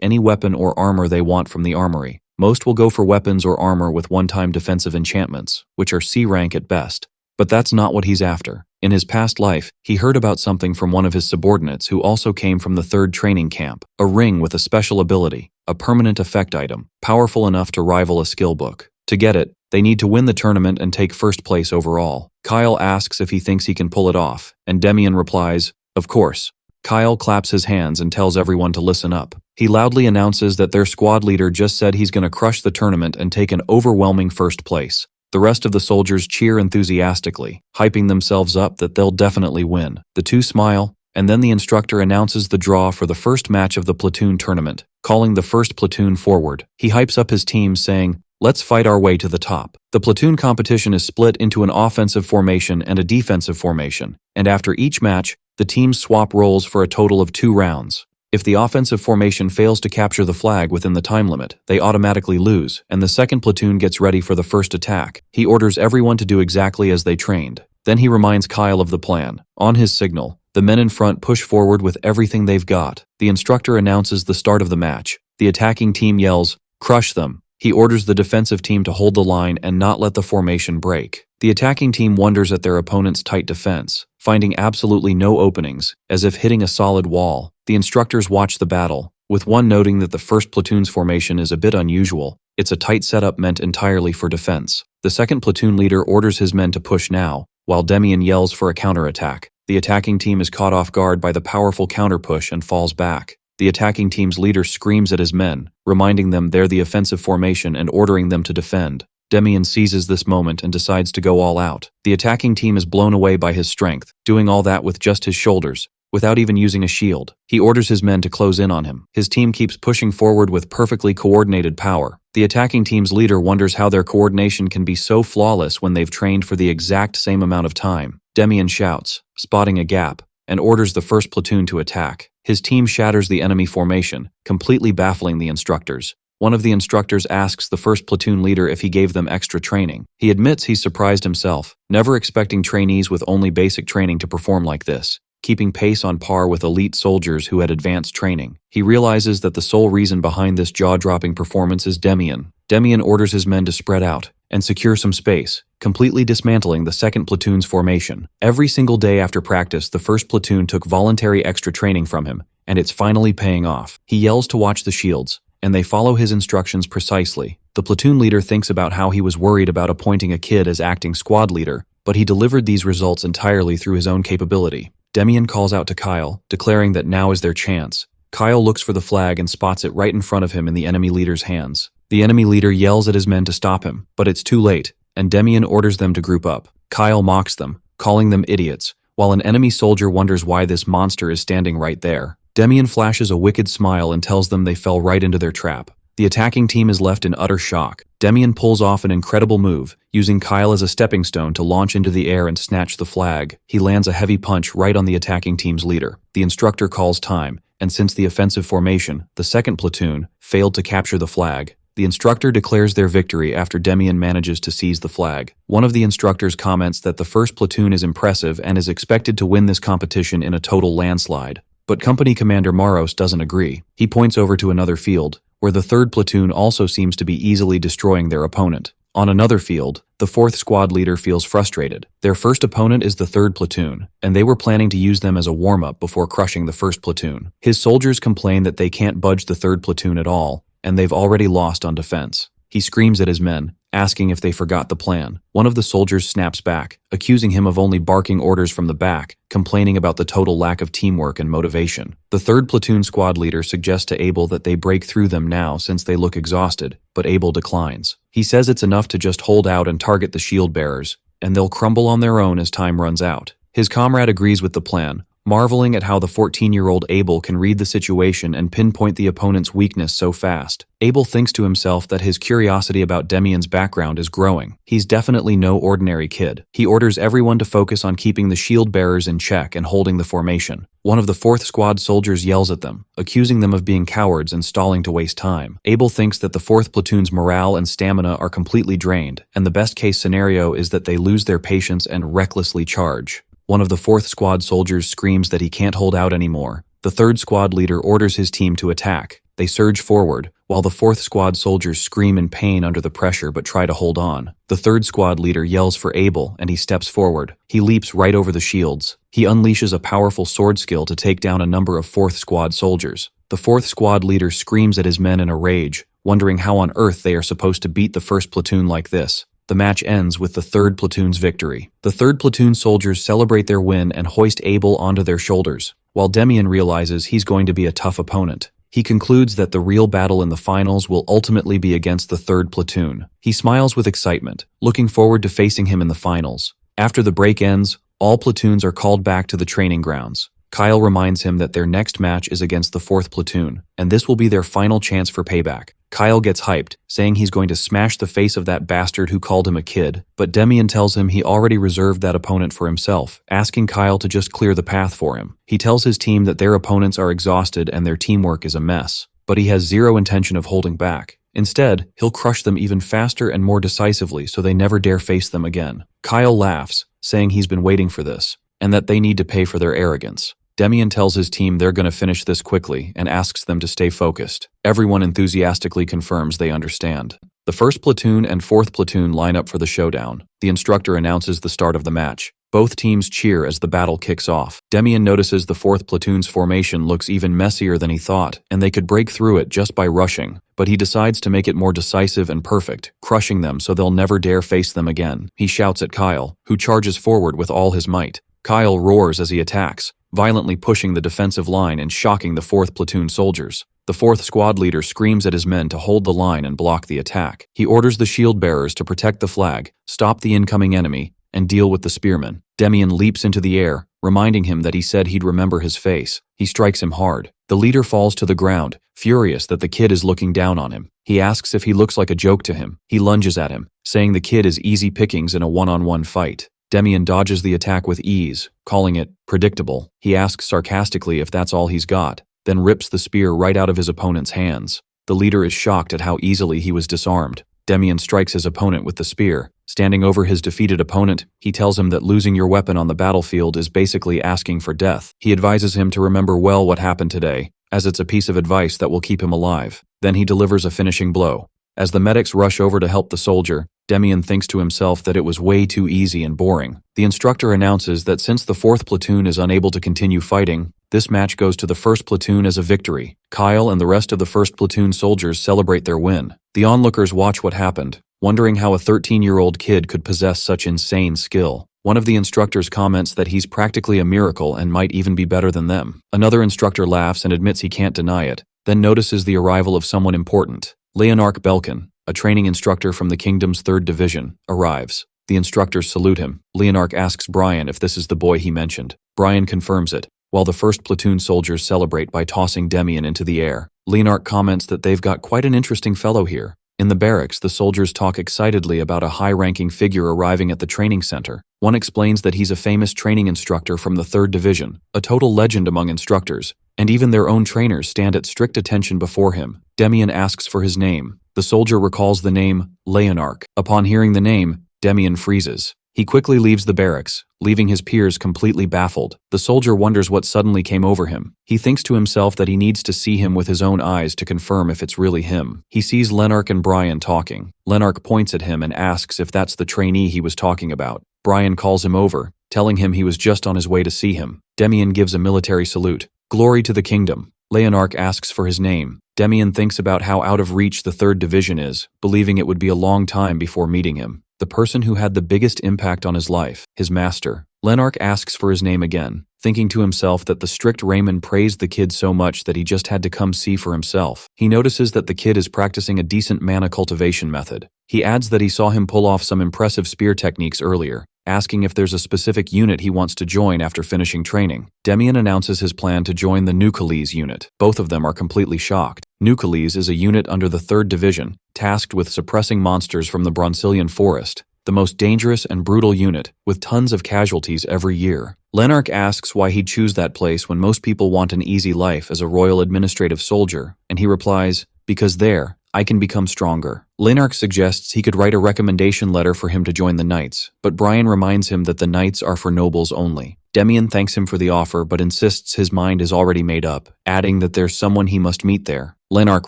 any weapon or armor they want from the armory. Most will go for weapons or armor with one-time defensive enchantments, which are C rank at best. But that's not what he's after. In his past life, he heard about something from one of his subordinates who also came from the 3rd training camp, a ring with a special ability, a permanent effect item, powerful enough to rival a skill book. To get it, they need to win the tournament and take first place overall. Kyle asks if he thinks he can pull it off, and Demian replies, "Of course." Kyle claps his hands and tells everyone to listen up. He loudly announces that their squad leader just said he's going to crush the tournament and take an overwhelming first place. The rest of the soldiers cheer enthusiastically, hyping themselves up that they'll definitely win. The two smile, and then the instructor announces the draw for the first match of the platoon tournament, calling the first platoon forward. He hypes up his team saying, "Let's fight our way to the top." The platoon competition is split into an offensive formation and a defensive formation, and after each match, the teams swap roles for a total of 2 rounds. If the offensive formation fails to capture the flag within the time limit, they automatically lose, and the second platoon gets ready for the first attack. He orders everyone to do exactly as they trained. Then he reminds Kyle of the plan. On his signal, the men in front push forward with everything they've got. The instructor announces the start of the match. The attacking team yells, "Crush them." He orders the defensive team to hold the line and not let the formation break. The attacking team wonders at their opponent's tight defense, finding absolutely no openings, as if hitting a solid wall. The instructors watch the battle, with one noting that the first platoon's formation is a bit unusual. It's a tight setup meant entirely for defense. The second platoon leader orders his men to push now, while Demian yells for a counterattack. The attacking team is caught off guard by the powerful counterpush and falls back. The attacking team's leader screams at his men, reminding them they're the offensive formation and ordering them to defend. Demian seizes this moment and decides to go all out. The attacking team is blown away by his strength, doing all that with just his shoulders, without even using a shield. He orders his men to close in on him. His team keeps pushing forward with perfectly coordinated power. The attacking team's leader wonders how their coordination can be so flawless when they've trained for the exact same amount of time. Demian shouts, spotting a gap, and orders the first platoon to attack. His team shatters the enemy formation, completely baffling the instructors. One of the instructors asks the first platoon leader if he gave them extra training. He admits he's surprised himself, never expecting trainees with only basic training to perform like this, keeping pace on par with elite soldiers who had advanced training. He realizes that the sole reason behind this jaw-dropping performance is Demian. Demian orders his men to spread out and secure some space, completely dismantling the second platoon's formation. Every single day after practice, the first platoon took voluntary extra training from him, and it's finally paying off. He yells to watch the shields, and they follow his instructions precisely. The platoon leader thinks about how he was worried about appointing a kid as acting squad leader, but he delivered these results entirely through his own capability. Demian calls out to Kyle, declaring that now is their chance. Kyle looks for the flag and spots it right in front of him in the enemy leader's hands. The enemy leader yells at his men to stop him, but it's too late, and Demian orders them to group up. Kyle mocks them, calling them idiots, while an enemy soldier wonders why this monster is standing right there. Demian flashes a wicked smile and tells them they fell right into their trap. The attacking team is left in utter shock. Demian pulls off an incredible move, using Kyle as a stepping stone to launch into the air and snatch the flag. He lands a heavy punch right on the attacking team's leader. The instructor calls time, and since the offensive formation, the second platoon, failed to capture the flag, the instructor declares their victory after Demian manages to seize the flag. One of the instructors comments that the first platoon is impressive and is expected to win this competition in a total landslide. But Company Commander Maros doesn't agree. He points over to another field, where the third platoon also seems to be easily destroying their opponent. On another field, the fourth squad leader feels frustrated. Their first opponent is the third platoon, and they were planning to use them as a warm-up before crushing the first platoon. His soldiers complain that they can't budge the third platoon at all, and they've already lost on defense. He screams at his men, asking if they forgot the plan. One of the soldiers snaps back, accusing him of only barking orders from the back, complaining about the total lack of teamwork and motivation. The third platoon squad leader suggests to Abel that they break through them now since they look exhausted, but Abel declines. He says it's enough to just hold out and target the shield bearers, and they'll crumble on their own as time runs out. His comrade agrees with the plan, marveling at how the 14-year-old Abel can read the situation and pinpoint the opponent's weakness so fast. Abel thinks to himself that his curiosity about Demian's background is growing. He's definitely no ordinary kid. He orders everyone to focus on keeping the shield bearers in check and holding the formation. One of the 4th Squad soldiers yells at them, accusing them of being cowards and stalling to waste time. Abel thinks that the 4th platoon's morale and stamina are completely drained, and the best-case scenario is that they lose their patience and recklessly charge. One of the 4th Squad soldiers screams that he can't hold out anymore. The 3rd Squad leader orders his team to attack. They surge forward, while the 4th Squad soldiers scream in pain under the pressure but try to hold on. The 3rd Squad leader yells for Abel and he steps forward. He leaps right over the shields. He unleashes a powerful sword skill to take down a number of 4th Squad soldiers. The 4th Squad leader screams at his men in a rage, wondering how on earth they are supposed to beat the 1st platoon like this. The match ends with the 3rd platoon's victory. The 3rd platoon soldiers celebrate their win and hoist Abel onto their shoulders, while Demian realizes he's going to be a tough opponent. He concludes that the real battle in the finals will ultimately be against the 3rd platoon. He smiles with excitement, looking forward to facing him in the finals. After the break ends, all platoons are called back to the training grounds. Kyle reminds him that their next match is against the 4th platoon, and this will be their final chance for payback. Kyle gets hyped, saying he's going to smash the face of that bastard who called him a kid, but Demian tells him he already reserved that opponent for himself, asking Kyle to just clear the path for him. He tells his team that their opponents are exhausted and their teamwork is a mess, but he has zero intention of holding back. Instead, he'll crush them even faster and more decisively so they never dare face them again. Kyle laughs, saying he's been waiting for this, and that they need to pay for their arrogance. Demian tells his team they're going to finish this quickly and asks them to stay focused. Everyone enthusiastically confirms they understand. The 1st platoon and 4th platoon line up for the showdown. The instructor announces the start of the match. Both teams cheer as the battle kicks off. Demian notices the 4th platoon's formation looks even messier than he thought, and they could break through it just by rushing. But he decides to make it more decisive and perfect, crushing them so they'll never dare face them again. He shouts at Kyle, who charges forward with all his might. Kyle roars as he attacks, violently pushing the defensive line and shocking the 4th platoon soldiers. The 4th Squad leader screams at his men to hold the line and block the attack. He orders the shield bearers to protect the flag, stop the incoming enemy, and deal with the spearmen. Demian leaps into the air, reminding him that he said he'd remember his face. He strikes him hard. The leader falls to the ground, furious that the kid is looking down on him. He asks if he looks like a joke to him. He lunges at him, saying the kid is easy pickings in a one-on-one fight. Demian dodges the attack with ease, calling it predictable. He asks sarcastically if that's all he's got, then rips the spear right out of his opponent's hands. The leader is shocked at how easily he was disarmed. Demian strikes his opponent with the spear. Standing over his defeated opponent, he tells him that losing your weapon on the battlefield is basically asking for death. He advises him to remember well what happened today, as it's a piece of advice that will keep him alive. Then he delivers a finishing blow. As the medics rush over to help the soldier, Demian thinks to himself that it was way too easy and boring. The instructor announces that since the 4th platoon is unable to continue fighting, this match goes to the 1st platoon as a victory. Kyle and the rest of the 1st platoon soldiers celebrate their win. The onlookers watch what happened, wondering how a 13-year-old kid could possess such insane skill. One of the instructors comments that he's practically a miracle and might even be better than them. Another instructor laughs and admits he can't deny it, then notices the arrival of someone important. Leonarch Belkin, a training instructor from the Kingdom's 3rd Division, arrives. The instructors salute him. Leonarch asks Brian if this is the boy he mentioned. Brian confirms it, while the 1st platoon soldiers celebrate by tossing Demian into the air. Leonarch comments that they've got quite an interesting fellow here. In the barracks, the soldiers talk excitedly about a high-ranking figure arriving at the training center. One explains that he's a famous training instructor from the 3rd Division, a total legend among instructors, and even their own trainers stand at strict attention before him. Demian asks for his name. The soldier recalls the name, Leonarch. Upon hearing the name, Demian freezes. He quickly leaves the barracks, leaving his peers completely baffled. The soldier wonders what suddenly came over him. He thinks to himself that he needs to see him with his own eyes to confirm if it's really him. He sees Leonarch and Brian talking. Leonarch points at him and asks if that's the trainee he was talking about. Brian calls him over, telling him he was just on his way to see him. Demian gives a military salute. Glory to the kingdom. Leonarch asks for his name. Demian thinks about how out of reach the 3rd Division is, believing it would be a long time before meeting him. The person who had the biggest impact on his life, his master. Leonarch asks for his name again, thinking to himself that the strict Raymond praised the kid so much that he just had to come see for himself. He notices that the kid is practicing a decent mana cultivation method. He adds that he saw him pull off some impressive spear techniques earlier, asking if there's a specific unit he wants to join after finishing training. Demian announces his plan to join the Nucleus unit. Both of them are completely shocked. Nucleus is a unit under the 3rd Division, tasked with suppressing monsters from the Bronzilian Forest, the most dangerous and brutal unit, with tons of casualties every year. Lenark asks why he'd choose that place when most people want an easy life as a royal administrative soldier, and he replies, "Because there, I can become stronger." Lenark suggests he could write a recommendation letter for him to join the Knights, but Brian reminds him that the Knights are for nobles only. Demian thanks him for the offer but insists his mind is already made up, adding that there's someone he must meet there. Lenark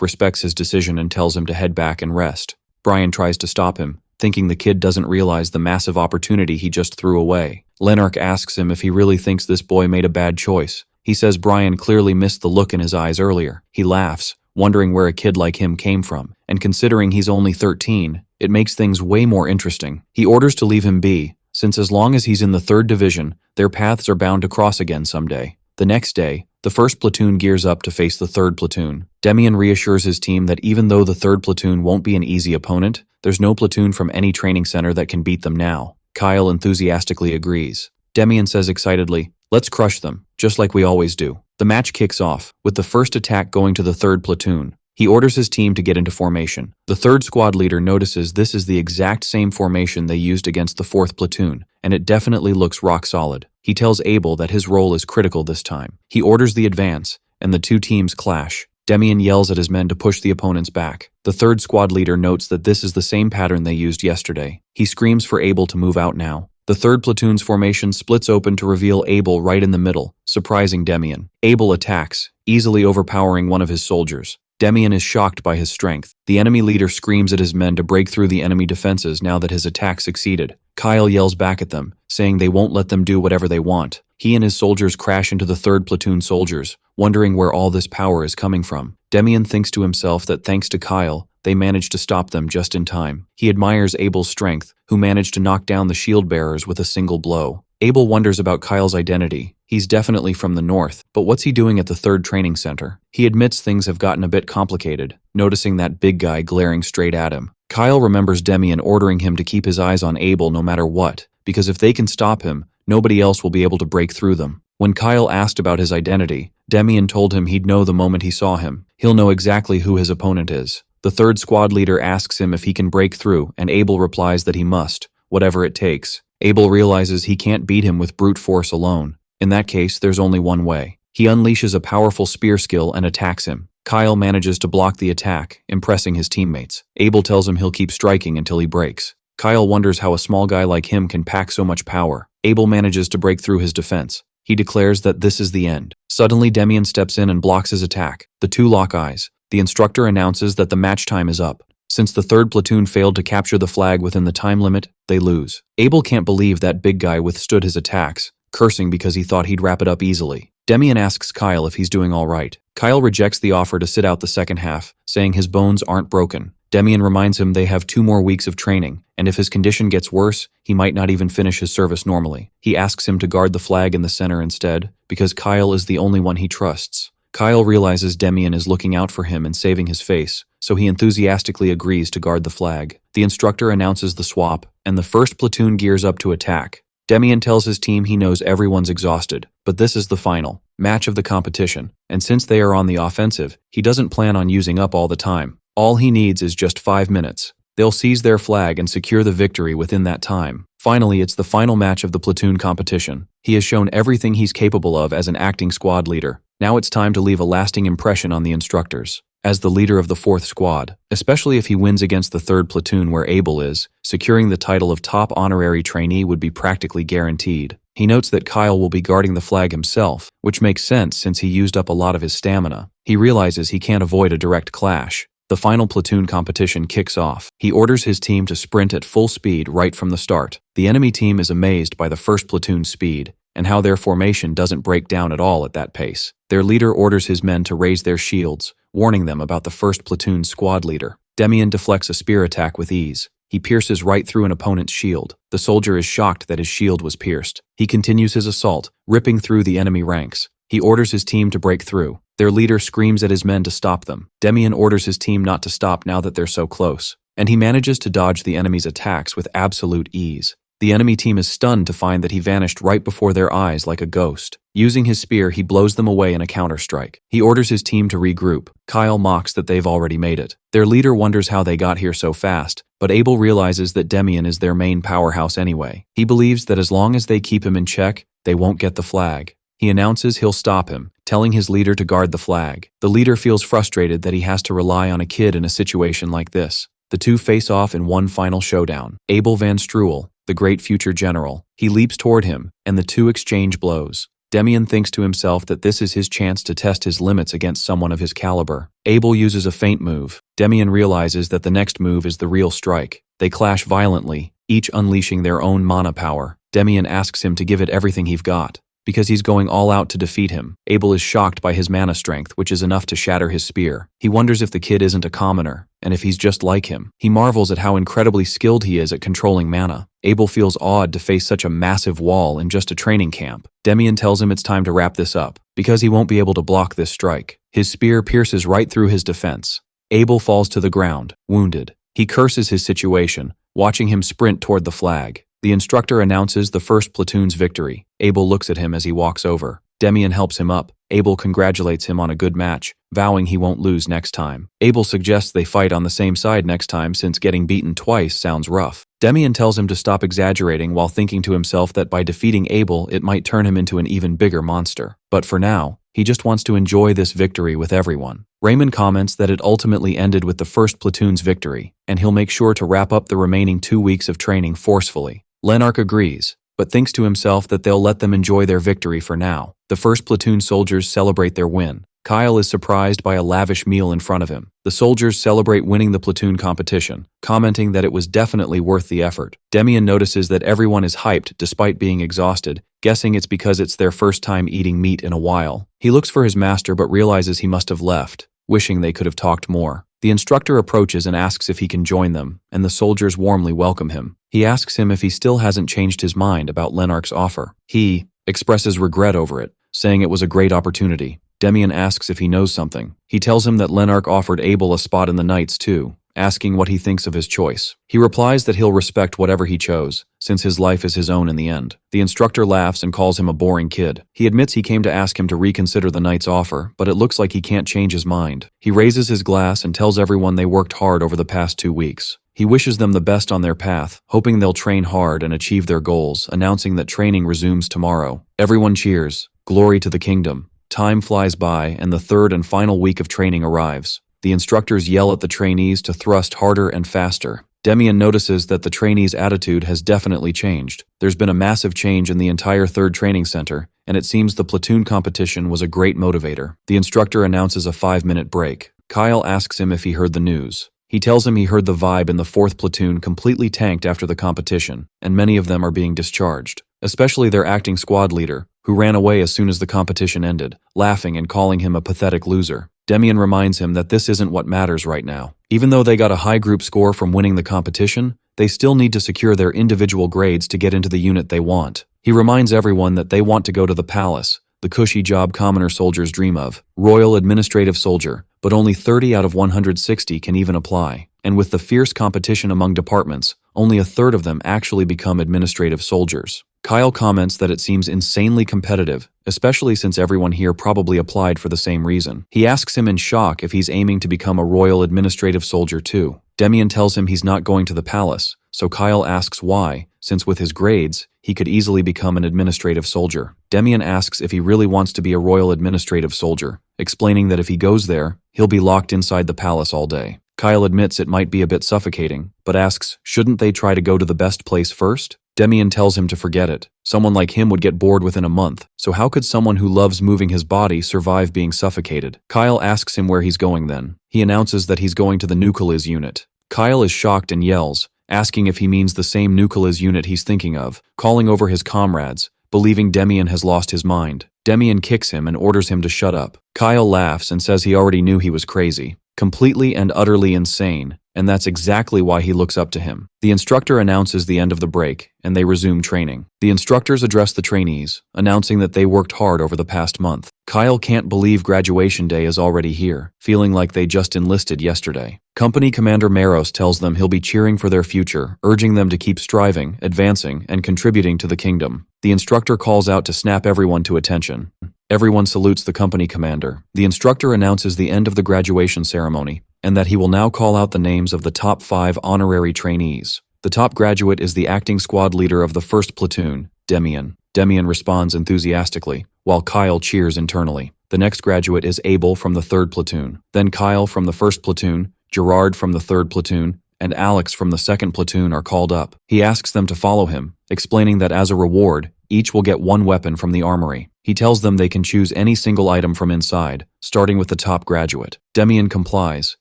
respects his decision and tells him to head back and rest. Brian tries to stop him, thinking the kid doesn't realize the massive opportunity he just threw away. Lenark asks him if he really thinks this boy made a bad choice. He says Brian clearly missed the look in his eyes earlier. He laughs, wondering where a kid like him came from, and considering he's only 13, it makes things way more interesting. He orders to leave him be, since as long as he's in the 3rd Division, their paths are bound to cross again someday. The next day, the 1st Platoon gears up to face the 3rd Platoon. Demian reassures his team that even though the 3rd Platoon won't be an easy opponent, there's no platoon from any training center that can beat them now. Kyle enthusiastically agrees. Demian says excitedly, "Let's crush them, just like we always do." The match kicks off, with the first attack going to the 3rd Platoon. He orders his team to get into formation. The 3rd squad leader notices this is the exact same formation they used against the 4th Platoon, and it definitely looks rock solid. He tells Abel that his role is critical this time. He orders the advance, and the two teams clash. Demian yells at his men to push the opponents back. The 3rd squad leader notes that this is the same pattern they used yesterday. He screams for Abel to move out now. The 3rd platoon's formation splits open to reveal Abel right in the middle, surprising Demian. Abel attacks, easily overpowering one of his soldiers. Demian is shocked by his strength. The enemy leader screams at his men to break through the enemy defenses now that his attack succeeded. Kyle yells back at them, saying they won't let them do whatever they want. He and his soldiers crash into the 3rd platoon soldiers, wondering where all this power is coming from. Demian thinks to himself that thanks to Kyle, they managed to stop them just in time. He admires Abel's strength, who managed to knock down the shield bearers with a single blow. Abel wonders about Kyle's identity. He's definitely from the north, but what's he doing at the 3rd training center? He admits things have gotten a bit complicated, noticing that big guy glaring straight at him. Kyle remembers Demian ordering him to keep his eyes on Abel no matter what, because if they can stop him, nobody else will be able to break through them. When Kyle asked about his identity, Demian told him he'd know the moment he saw him. He'll know exactly who his opponent is. The 3rd squad leader asks him if he can break through, and Abel replies that he must, whatever it takes. Abel realizes he can't beat him with brute force alone. In that case, there's only one way. He unleashes a powerful spear skill and attacks him. Kyle manages to block the attack, impressing his teammates. Abel tells him he'll keep striking until he breaks. Kyle wonders how a small guy like him can pack so much power. Abel manages to break through his defense. He declares that this is the end. Suddenly, Demian steps in and blocks his attack. The two lock eyes. The instructor announces that the match time is up. Since the 3rd platoon failed to capture the flag within the time limit, they lose. Abel can't believe that big guy withstood his attacks, cursing because he thought he'd wrap it up easily. Demian asks Kyle if he's doing all right. Kyle rejects the offer to sit out the second half, saying his bones aren't broken. Demian reminds him they have 2 more weeks of training, and if his condition gets worse, he might not even finish his service normally. He asks him to guard the flag in the center instead, because Kyle is the only one he trusts. Kyle realizes Demian is looking out for him and saving his face, so he enthusiastically agrees to guard the flag. The instructor announces the swap, and the 1st platoon gears up to attack. Demian tells his team he knows everyone's exhausted, but this is the final match of the competition, and since they are on the offensive, he doesn't plan on using up all the time. All he needs is just 5 minutes. They'll seize their flag and secure the victory within that time. Finally, it's the final match of the platoon competition. He has shown everything he's capable of as an acting squad leader. Now it's time to leave a lasting impression on the instructors. As the leader of the 4th squad, especially if he wins against the 3rd platoon where Abel is, securing the title of top honorary trainee would be practically guaranteed. He notes that Kyle will be guarding the flag himself, which makes sense since he used up a lot of his stamina. He realizes he can't avoid a direct clash. The final platoon competition kicks off. He orders his team to sprint at full speed right from the start. The enemy team is amazed by the 1st platoon's speed, and how their formation doesn't break down at all at that pace. Their leader orders his men to raise their shields, warning them about the 1st platoon's squad leader. Demian deflects a spear attack with ease. He pierces right through an opponent's shield. The soldier is shocked that his shield was pierced. He continues his assault, ripping through the enemy ranks. He orders his team to break through. Their leader screams at his men to stop them. Demian orders his team not to stop now that they're so close, and he manages to dodge the enemy's attacks with absolute ease. The enemy team is stunned to find that he vanished right before their eyes like a ghost. Using his spear, he blows them away in a counterstrike. He orders his team to regroup. Kyle mocks that they've already made it. Their leader wonders how they got here so fast, but Abel realizes that Demian is their main powerhouse anyway. He believes that as long as they keep him in check, they won't get the flag. He announces he'll stop him, telling his leader to guard the flag. The leader feels frustrated that he has to rely on a kid in a situation like this. The two face off in one final showdown. Abel Van Struel, the great future general. He leaps toward him, and the two exchange blows. Demian thinks to himself that this is his chance to test his limits against someone of his caliber. Abel uses a feint move. Demian realizes that the next move is the real strike. They clash violently, each unleashing their own mana power. Demian asks him to give it everything he's got, because he's going all out to defeat him. Abel is shocked by his mana strength, which is enough to shatter his spear. He wonders if the kid isn't a commoner, and if he's just like him. He marvels at how incredibly skilled he is at controlling mana. Abel feels awed to face such a massive wall in just a training camp. Demian tells him it's time to wrap this up, because he won't be able to block this strike. His spear pierces right through his defense. Abel falls to the ground, wounded. He curses his situation, watching him sprint toward the flag. The instructor announces the first platoon's victory. Abel looks at him as he walks over. Demian helps him up. Abel congratulates him on a good match, vowing he won't lose next time. Abel suggests they fight on the same side next time since getting beaten twice sounds rough. Demian tells him to stop exaggerating while thinking to himself that by defeating Abel it might turn him into an even bigger monster. But for now, he just wants to enjoy this victory with everyone. Raymond comments that it ultimately ended with the first platoon's victory, and he'll make sure to wrap up the remaining 2 weeks of training forcefully. Lenark agrees, but thinks to himself that they'll let them enjoy their victory for now. The first platoon soldiers celebrate their win. Kyle is surprised by a lavish meal in front of him. The soldiers celebrate winning the platoon competition, commenting that it was definitely worth the effort. Demian notices that everyone is hyped despite being exhausted, guessing it's because it's their first time eating meat in a while. He looks for his master but realizes he must have left, wishing they could have talked more. The instructor approaches and asks if he can join them, and the soldiers warmly welcome him. He asks him if he still hasn't changed his mind about Lenark's offer. He expresses regret over it, saying it was a great opportunity. Demian asks if he knows something. He tells him that Lenark offered Abel a spot in the Knights too, asking what he thinks of his choice. He replies that he'll respect whatever he chose, since his life is his own in the end. The instructor laughs and calls him a boring kid. He admits he came to ask him to reconsider the Knight's offer, but it looks like he can't change his mind. He raises his glass and tells everyone they worked hard over the past 2 weeks. He wishes them the best on their path, hoping they'll train hard and achieve their goals, announcing that training resumes tomorrow. Everyone cheers. Glory to the kingdom. Time flies by, and the third and final week of training arrives. The instructors yell at the trainees to thrust harder and faster. Demian notices that the trainees' attitude has definitely changed. There's been a massive change in the entire third training center, and it seems the platoon competition was a great motivator. The instructor announces a 5-minute break. Kyle asks him if he heard the news. He tells him he heard the vibe in the 4th platoon completely tanked after the competition, and many of them are being discharged, especially their acting squad leader, who ran away as soon as the competition ended, laughing and calling him a pathetic loser. Demian reminds him that this isn't what matters right now. Even though they got a high group score from winning the competition, they still need to secure their individual grades to get into the unit they want. He reminds everyone that they want to go to the palace, the cushy job commoner soldiers dream of, Royal Administrative Soldier, but only 30 out of 160 can even apply. And with the fierce competition among departments, only a third of them actually become administrative soldiers. Kyle comments that it seems insanely competitive, especially since everyone here probably applied for the same reason. He asks him in shock if he's aiming to become a Royal Administrative Soldier too. Demian tells him he's not going to the palace, so Kyle asks why, since with his grades, he could easily become an administrative soldier. Demian asks if he really wants to be a Royal Administrative Soldier, explaining that if he goes there, he'll be locked inside the palace all day. Kyle admits it might be a bit suffocating, but asks, shouldn't they try to go to the best place first? Demian tells him to forget it. Someone like him would get bored within a month, so how could someone who loves moving his body survive being suffocated? Kyle asks him where he's going then. He announces that he's going to the Nucleus unit. Kyle is shocked and yells, asking if he means the same Nucleus unit he's thinking of, calling over his comrades, believing Demian has lost his mind. Demian kicks him and orders him to shut up. Kyle laughs and says he already knew he was crazy, completely and utterly insane, and that's exactly why he looks up to him. The instructor announces the end of the break, and they resume training. The instructors address the trainees, announcing that they worked hard over the past month. Kyle can't believe graduation day is already here, feeling like they just enlisted yesterday. Company Commander Maros tells them he'll be cheering for their future, urging them to keep striving, advancing, and contributing to the kingdom. The instructor calls out to snap everyone to attention. Everyone salutes the company commander. The instructor announces the end of the graduation ceremony, and that he will now call out the names of the top 5 honorary trainees. The top graduate is the acting squad leader of the 1st platoon, Demian. Demian responds enthusiastically, while Kyle cheers internally. The next graduate is Abel from the 3rd platoon, then Kyle from the 1st platoon, Gerard from the 3rd platoon, and Alex from the 2nd platoon are called up. He asks them to follow him, explaining that as a reward, each will get 1 weapon from the armory. He tells them they can choose any single item from inside, starting with the top graduate. Demian complies,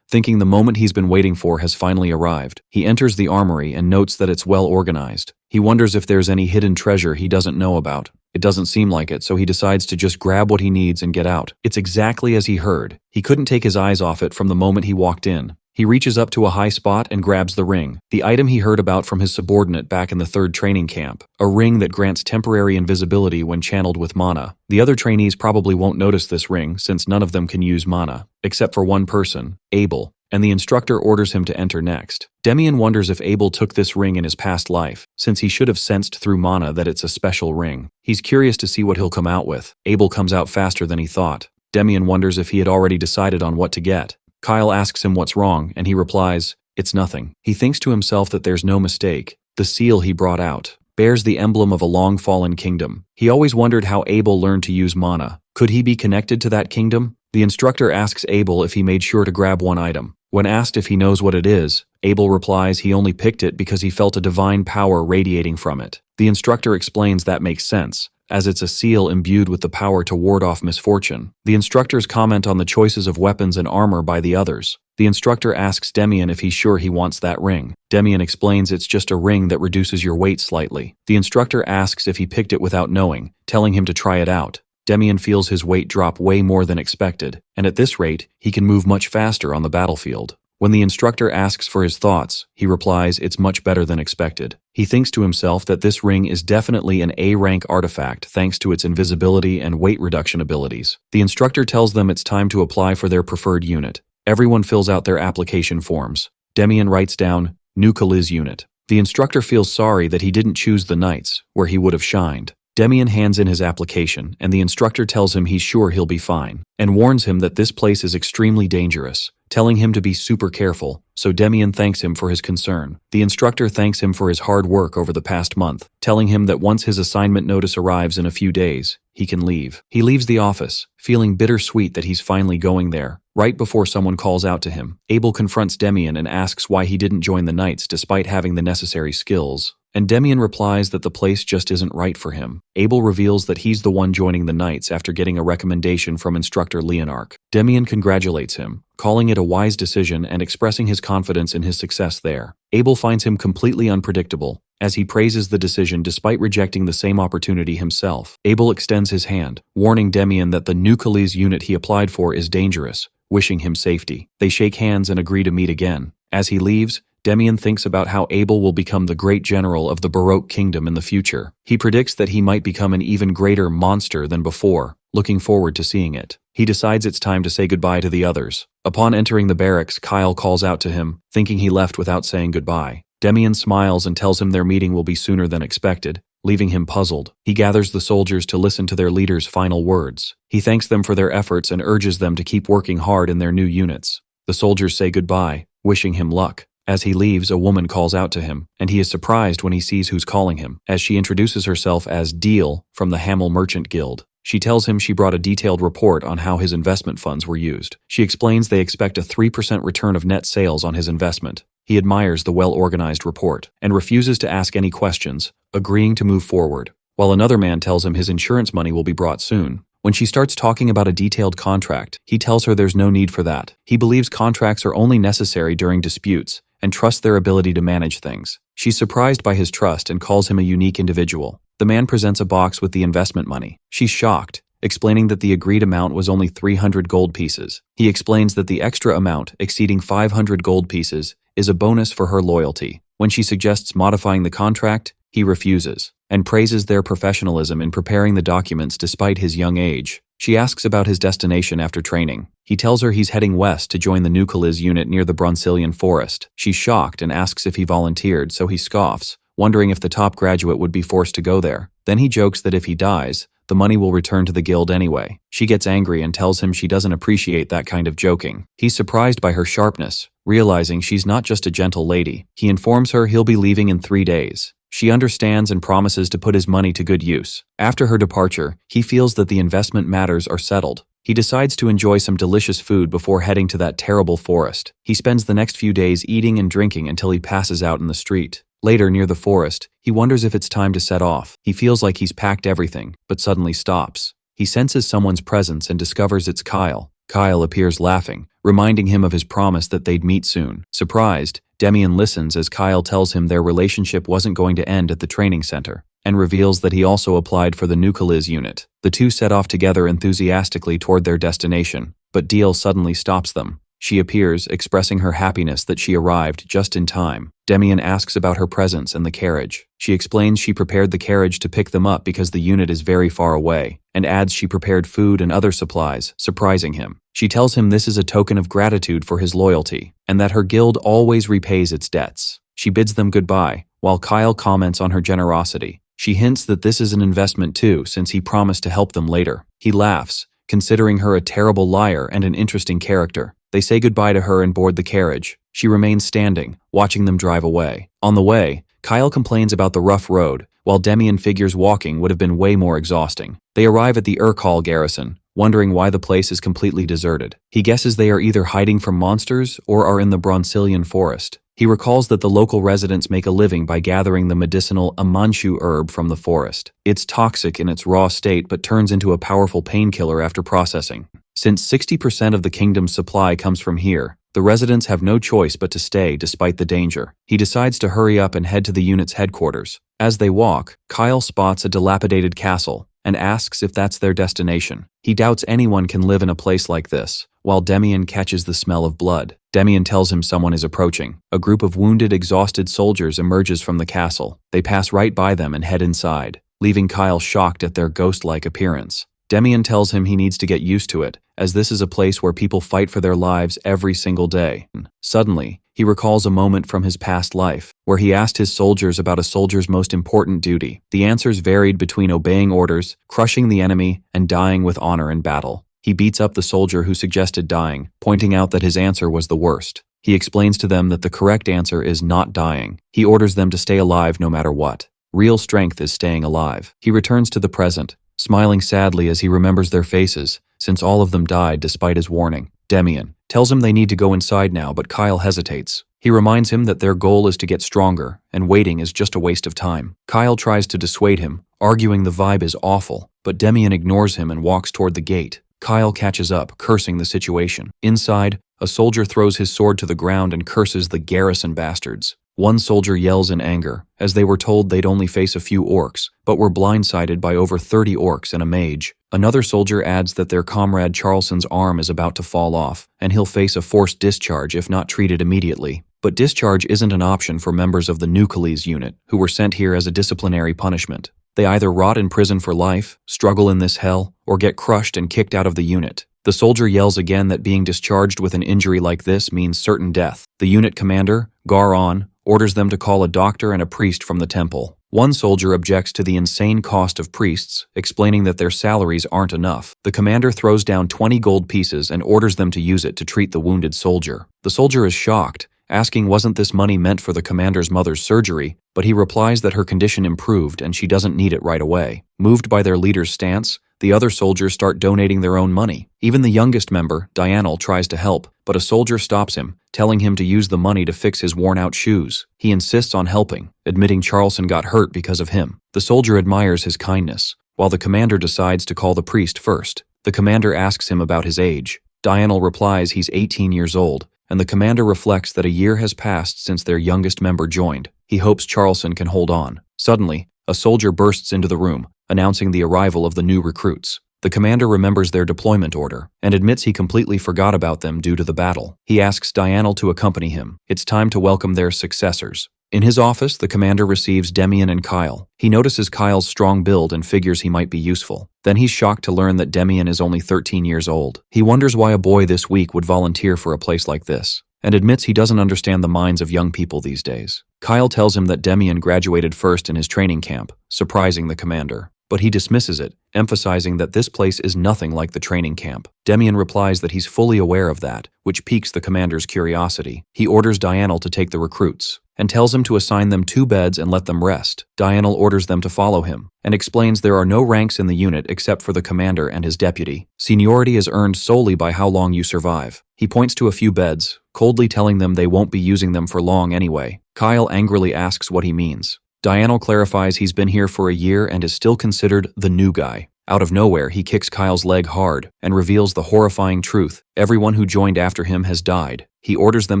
thinking the moment he's been waiting for has finally arrived. He enters the armory and notes that it's well organized. He wonders if there's any hidden treasure he doesn't know about. It doesn't seem like it, so he decides to just grab what he needs and get out. It's exactly as he heard. He couldn't take his eyes off it from the moment he walked in. He reaches up to a high spot and grabs the ring, the item he heard about from his subordinate back in the 3rd training camp, a ring that grants temporary invisibility when channeled with mana. The other trainees probably won't notice this ring since none of them can use mana, except for one person, Abel, and the instructor orders him to enter next. Demian wonders if Abel took this ring in his past life, since he should have sensed through mana that it's a special ring. He's curious to see what he'll come out with. Abel comes out faster than he thought. Demian wonders if he had already decided on what to get. Kyle asks him what's wrong, and he replies, "It's nothing." He thinks to himself that there's no mistake. The seal he brought out bears the emblem of a long-fallen kingdom. He always wondered how Abel learned to use mana. Could he be connected to that kingdom? The instructor asks Abel if he made sure to grab one item. When asked if he knows what it is, Abel replies he only picked it because he felt a divine power radiating from it. The instructor explains that makes sense, as it's a seal imbued with the power to ward off misfortune. The instructors comment on the choices of weapons and armor by the others. The instructor asks Demian if he's sure he wants that ring. Demian explains it's just a ring that reduces your weight slightly. The instructor asks if he picked it without knowing, telling him to try it out. Demian feels his weight drop way more than expected, and at this rate, he can move much faster on the battlefield. When the instructor asks for his thoughts, he replies it's much better than expected. He thinks to himself that this ring is definitely an A-rank artifact thanks to its invisibility and weight reduction abilities. The instructor tells them it's time to apply for their preferred unit. Everyone fills out their application forms. Demian writes down, Nucleus unit. The instructor feels sorry that he didn't choose the Knights, where he would have shined. Demian hands in his application, and the instructor tells him he's sure he'll be fine, and warns him that this place is extremely dangerous, telling him to be super careful, so Demian thanks him for his concern. The instructor thanks him for his hard work over the past month, telling him that once his assignment notice arrives in a few days, he can leave. He leaves the office, feeling bittersweet that he's finally going there, right before someone calls out to him. Abel confronts Demian and asks why he didn't join the Knights despite having the necessary skills. And Demian replies that the place just isn't right for him. Abel reveals that he's the one joining the Knights after getting a recommendation from instructor Leonarch. Demian congratulates him, calling it a wise decision and expressing his confidence in his success there. Abel finds him completely unpredictable, as he praises the decision despite rejecting the same opportunity himself. Abel extends his hand, warning Demian that the Nucleus unit he applied for is dangerous, wishing him safety. They shake hands and agree to meet again. As he leaves, Demian thinks about how Abel will become the great general of the Baroque kingdom in the future. He predicts that he might become an even greater monster than before, looking forward to seeing it. He decides it's time to say goodbye to the others. Upon entering the barracks, Kyle calls out to him, thinking he left without saying goodbye. Demian smiles and tells him their meeting will be sooner than expected, leaving him puzzled. He gathers the soldiers to listen to their leader's final words. He thanks them for their efforts and urges them to keep working hard in their new units. The soldiers say goodbye, wishing him luck. As he leaves, a woman calls out to him, and he is surprised when he sees who's calling him, as she introduces herself as Deal from the Hamel Merchant Guild. She tells him she brought a detailed report on how his investment funds were used. She explains they expect a 3% return of net sales on his investment. He admires the well-organized report, and refuses to ask any questions, agreeing to move forward, while another man tells him his insurance money will be brought soon. When she starts talking about a detailed contract, he tells her there's no need for that. He believes contracts are only necessary during disputes, and trusts their ability to manage things. She's surprised by his trust and calls him a unique individual. The man presents a box with the investment money. She's shocked, explaining that the agreed amount was only 300 gold pieces. He explains that the extra amount, exceeding 500 gold pieces, is a bonus for her loyalty. When she suggests modifying the contract, he refuses, and praises their professionalism in preparing the documents despite his young age. She asks about his destination after training. He tells her he's heading west to join the Nucleus unit near the Bronzilian forest. She's shocked and asks if he volunteered, so he scoffs, wondering if the top graduate would be forced to go there. Then he jokes that if he dies, the money will return to the guild anyway. She gets angry and tells him she doesn't appreciate that kind of joking. He's surprised by her sharpness, realizing she's not just a gentle lady. He informs her he'll be leaving in 3 days. She understands and promises to put his money to good use. After her departure, he feels that the investment matters are settled. He decides to enjoy some delicious food before heading to that terrible forest. He spends the next few days eating and drinking until he passes out in the street. Later, near the forest, he wonders if it's time to set off. He feels like he's packed everything, but suddenly stops. He senses someone's presence and discovers it's Kyle. Kyle appears laughing, reminding him of his promise that they'd meet soon. Surprised, Demian listens as Kyle tells him their relationship wasn't going to end at the training center, and reveals that he also applied for the Nucleus unit. The two set off together enthusiastically toward their destination, but Deal suddenly stops them. She appears, expressing her happiness that she arrived just in time. Demian asks about her presence and the carriage. She explains she prepared the carriage to pick them up because the unit is very far away, and adds she prepared food and other supplies, surprising him. She tells him this is a token of gratitude for his loyalty, and that her guild always repays its debts. She bids them goodbye, while Kyle comments on her generosity. She hints that this is an investment too, since he promised to help them later. He laughs, considering her a terrible liar and an interesting character. They say goodbye to her and board the carriage. She remains standing, watching them drive away. On the way, Kyle complains about the rough road, while Demian figures walking would have been way more exhausting. They arrive at the Urkhal garrison, wondering why the place is completely deserted. He guesses they are either hiding from monsters or are in the Bronzilian forest. He recalls that the local residents make a living by gathering the medicinal Amanchu herb from the forest. It's toxic in its raw state but turns into a powerful painkiller after processing. Since 60% of the kingdom's supply comes from here, the residents have no choice but to stay despite the danger. He decides to hurry up and head to the unit's headquarters. As they walk, Kyle spots a dilapidated castle and asks if that's their destination. He doubts anyone can live in a place like this, while Demian catches the smell of blood. Demian tells him someone is approaching. A group of wounded, exhausted soldiers emerges from the castle. They pass right by them and head inside, leaving Kyle shocked at their ghost-like appearance. Demian tells him he needs to get used to it, as this is a place where people fight for their lives every single day. Suddenly, he recalls a moment from his past life, where he asked his soldiers about a soldier's most important duty. The answers varied between obeying orders, crushing the enemy, and dying with honor in battle. He beats up the soldier who suggested dying, pointing out that his answer was the worst. He explains to them that the correct answer is not dying. He orders them to stay alive no matter what. Real strength is staying alive. He returns to the present, smiling sadly as he remembers their faces, since all of them died despite his warning. Demian tells him they need to go inside now, but Kyle hesitates. He reminds him that their goal is to get stronger, and waiting is just a waste of time. Kyle tries to dissuade him, arguing the vibe is awful, but Demian ignores him and walks toward the gate. Kyle catches up, cursing the situation. Inside, a soldier throws his sword to the ground and curses the garrison bastards. One soldier yells in anger, as they were told they'd only face a few orcs, but were blindsided by over 30 orcs and a mage. Another soldier adds that their comrade Charleson's arm is about to fall off, and he'll face a forced discharge if not treated immediately. But discharge isn't an option for members of the Nucleus unit, who were sent here as a disciplinary punishment. They either rot in prison for life, struggle in this hell, or get crushed and kicked out of the unit. The soldier yells again that being discharged with an injury like this means certain death. The unit commander, Gar-On, orders them to call a doctor and a priest from the temple. One soldier objects to the insane cost of priests, explaining that their salaries aren't enough. The commander throws down 20 gold pieces and orders them to use it to treat the wounded soldier. The soldier is shocked, asking wasn't this money meant for the commander's mother's surgery, but he replies that her condition improved and she doesn't need it right away. Moved by their leader's stance, the other soldiers start donating their own money. Even the youngest member, Dianel, tries to help, but a soldier stops him, telling him to use the money to fix his worn-out shoes. He insists on helping, admitting Charleson got hurt because of him. The soldier admires his kindness, while the commander decides to call the priest first. The commander asks him about his age. Dianel replies he's 18 years old, and the commander reflects that a year has passed since their youngest member joined. He hopes Charleson can hold on. Suddenly, a soldier bursts into the room, announcing the arrival of the new recruits. The commander remembers their deployment order, and admits he completely forgot about them due to the battle. He asks Dianel to accompany him. It's time to welcome their successors. In his office, the commander receives Demian and Kyle. He notices Kyle's strong build and figures he might be useful. Then he's shocked to learn that Demian is only 13 years old. He wonders why a boy this weak would volunteer for a place like this, and admits he doesn't understand the minds of young people these days. Kyle tells him that Demian graduated first in his training camp, surprising the commander. But he dismisses it, emphasizing that this place is nothing like the training camp. Demian replies that he's fully aware of that, which piques the commander's curiosity. He orders Dianel to take the recruits, and tells him to assign them 2 beds and let them rest. Dianel orders them to follow him, and explains there are no ranks in the unit except for the commander and his deputy. Seniority is earned solely by how long you survive. He points to a few beds, coldly telling them they won't be using them for long anyway. Kyle angrily asks what he means. Dianel clarifies he's been here for a year and is still considered the new guy. Out of nowhere, he kicks Kyle's leg hard and reveals the horrifying truth. Everyone who joined after him has died. He orders them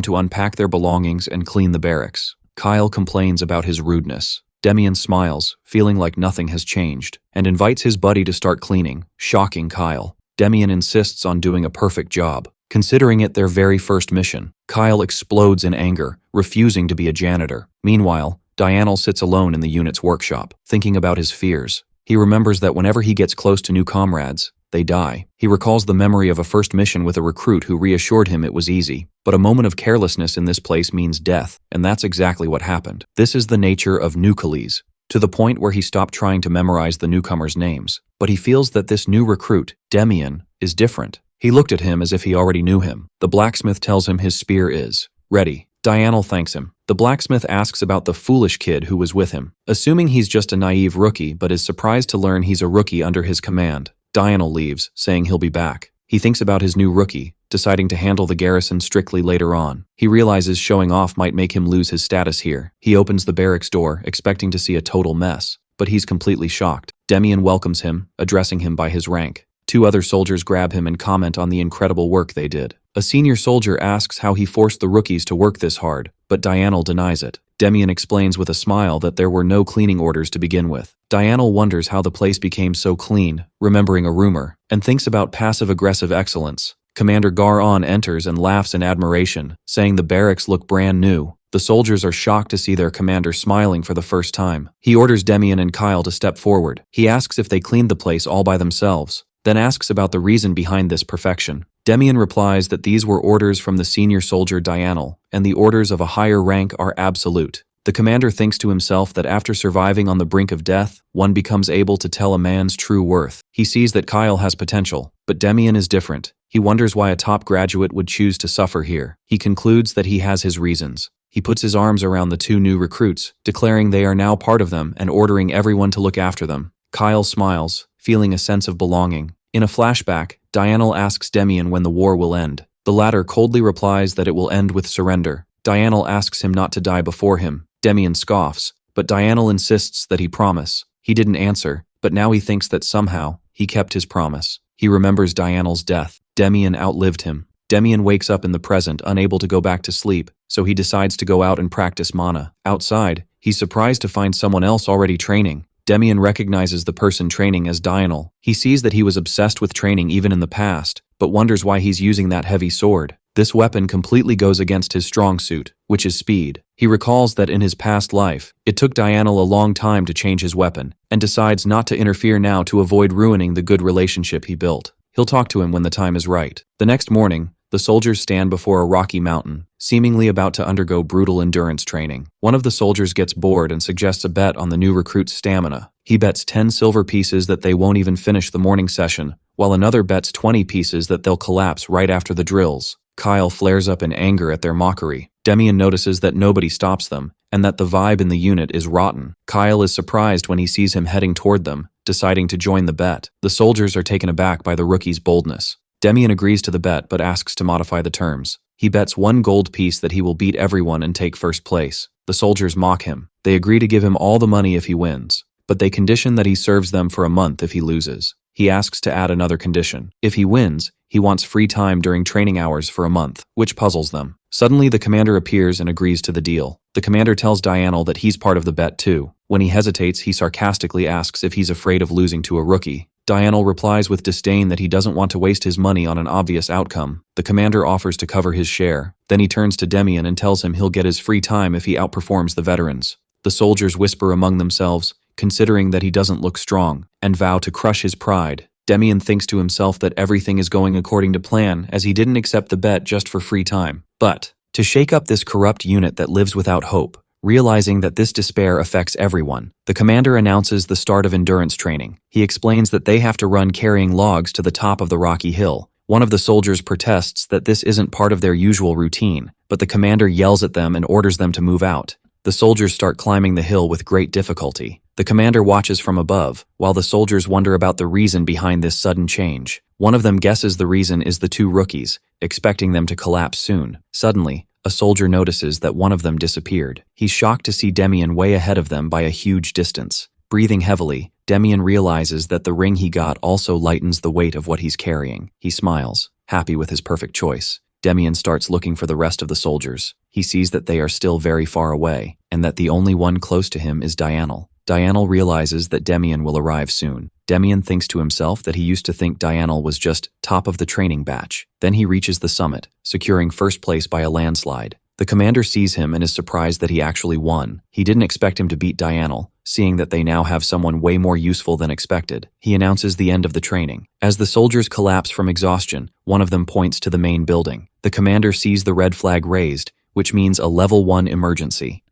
to unpack their belongings and clean the barracks. Kyle complains about his rudeness. Demian smiles, feeling like nothing has changed, and invites his buddy to start cleaning, shocking Kyle. Demian insists on doing a perfect job, considering it their very first mission. Kyle explodes in anger, refusing to be a janitor. Meanwhile, Dianel sits alone in the unit's workshop, thinking about his fears. He remembers that whenever he gets close to new comrades, they die. He recalls the memory of a first mission with a recruit who reassured him it was easy. But a moment of carelessness in this place means death, and that's exactly what happened. This is the nature of Nucleus, to the point where he stopped trying to memorize the newcomers' names. But he feels that this new recruit, Demian, is different. He looked at him as if he already knew him. The blacksmith tells him his spear is ready. Dianel thanks him. The blacksmith asks about the foolish kid who was with him, assuming he's just a naive rookie, but is surprised to learn he's a rookie under his command. Dianel leaves, saying he'll be back. He thinks about his new rookie, deciding to handle the garrison strictly later on. He realizes showing off might make him lose his status here. He opens the barracks door, expecting to see a total mess, but he's completely shocked. Demian welcomes him, addressing him by his rank. 2 other soldiers grab him and comment on the incredible work they did. A senior soldier asks how he forced the rookies to work this hard, but Dianel denies it. Demian explains with a smile that there were no cleaning orders to begin with. Dianel wonders how the place became so clean, remembering a rumor, and thinks about passive-aggressive excellence. Commander Gar-On enters and laughs in admiration, saying the barracks look brand new. The soldiers are shocked to see their commander smiling for the first time. He orders Demian and Kyle to step forward. He asks if they cleaned the place all by themselves, then asks about the reason behind this perfection. Demian replies that these were orders from the senior soldier Dianel, and the orders of a higher rank are absolute. The commander thinks to himself that after surviving on the brink of death, one becomes able to tell a man's true worth. He sees that Kyle has potential, but Demian is different. He wonders why a top graduate would choose to suffer here. He concludes that he has his reasons. He puts his arms around the 2 new recruits, declaring they are now part of them and ordering everyone to look after them. Kyle smiles, feeling a sense of belonging. In a flashback, Dianel asks Demian when the war will end. The latter coldly replies that it will end with surrender. Dianel asks him not to die before him. Demian scoffs, but Dianel insists that he promise. He didn't answer, but now he thinks that somehow he kept his promise. He remembers Dianel's death. Demian outlived him. Demian wakes up in the present, unable to go back to sleep, so he decides to go out and practice mana. Outside, he's surprised to find someone else already training. Demian recognizes the person training as Dianel. He sees that he was obsessed with training even in the past, but wonders why he's using that heavy sword. This weapon completely goes against his strong suit, which is speed. He recalls that in his past life, it took Dianel a long time to change his weapon, and decides not to interfere now to avoid ruining the good relationship he built. He'll talk to him when the time is right. The next morning, the soldiers stand before a rocky mountain, seemingly about to undergo brutal endurance training. One of the soldiers gets bored and suggests a bet on the new recruit's stamina. He bets 10 silver pieces that they won't even finish the morning session, while another bets 20 pieces that they'll collapse right after the drills. Kyle flares up in anger at their mockery. Demian notices that nobody stops them, and that the vibe in the unit is rotten. Kyle is surprised when he sees him heading toward them, deciding to join the bet. The soldiers are taken aback by the rookie's boldness. Demian agrees to the bet but asks to modify the terms. He bets 1 gold piece that he will beat everyone and take first place. The soldiers mock him. They agree to give him all the money if he wins, but they condition that he serves them for a month if he loses. He asks to add another condition. If he wins, he wants free time during training hours for a month, which puzzles them. Suddenly, the commander appears and agrees to the deal. The commander tells Dianel that he's part of the bet too. When he hesitates, he sarcastically asks if he's afraid of losing to a rookie. Dianel replies with disdain that he doesn't want to waste his money on an obvious outcome. The commander offers to cover his share. Then he turns to Demian and tells him he'll get his free time if he outperforms the veterans. The soldiers whisper among themselves, considering that he doesn't look strong, and vow to crush his pride. Demian thinks to himself that everything is going according to plan, as he didn't accept the bet just for free time. But to shake up this corrupt unit that lives without hope, realizing that this despair affects everyone, the commander announces the start of endurance training. He explains that they have to run carrying logs to the top of the rocky hill. One of the soldiers protests that this isn't part of their usual routine, but the commander yells at them and orders them to move out. The soldiers start climbing the hill with great difficulty. The commander watches from above, while the soldiers wonder about the reason behind this sudden change. One of them guesses the reason is the two rookies, expecting them to collapse soon. Suddenly, a soldier notices that one of them disappeared. He's shocked to see Demian way ahead of them by a huge distance. Breathing heavily, Demian realizes that the ring he got also lightens the weight of what he's carrying. He smiles, happy with his perfect choice. Demian starts looking for the rest of the soldiers. He sees that they are still very far away, and that the only one close to him is Dianel. Dianel realizes that Demian will arrive soon. Demian thinks to himself that he used to think Dianel was just top of the training batch. Then he reaches the summit, securing first place by a landslide. The commander sees him and is surprised that he actually won. He didn't expect him to beat Dianel, seeing that they now have someone way more useful than expected. He announces the end of the training. As the soldiers collapse from exhaustion, one of them points to the main building. The commander sees the red flag raised, which means a level 1 emergency.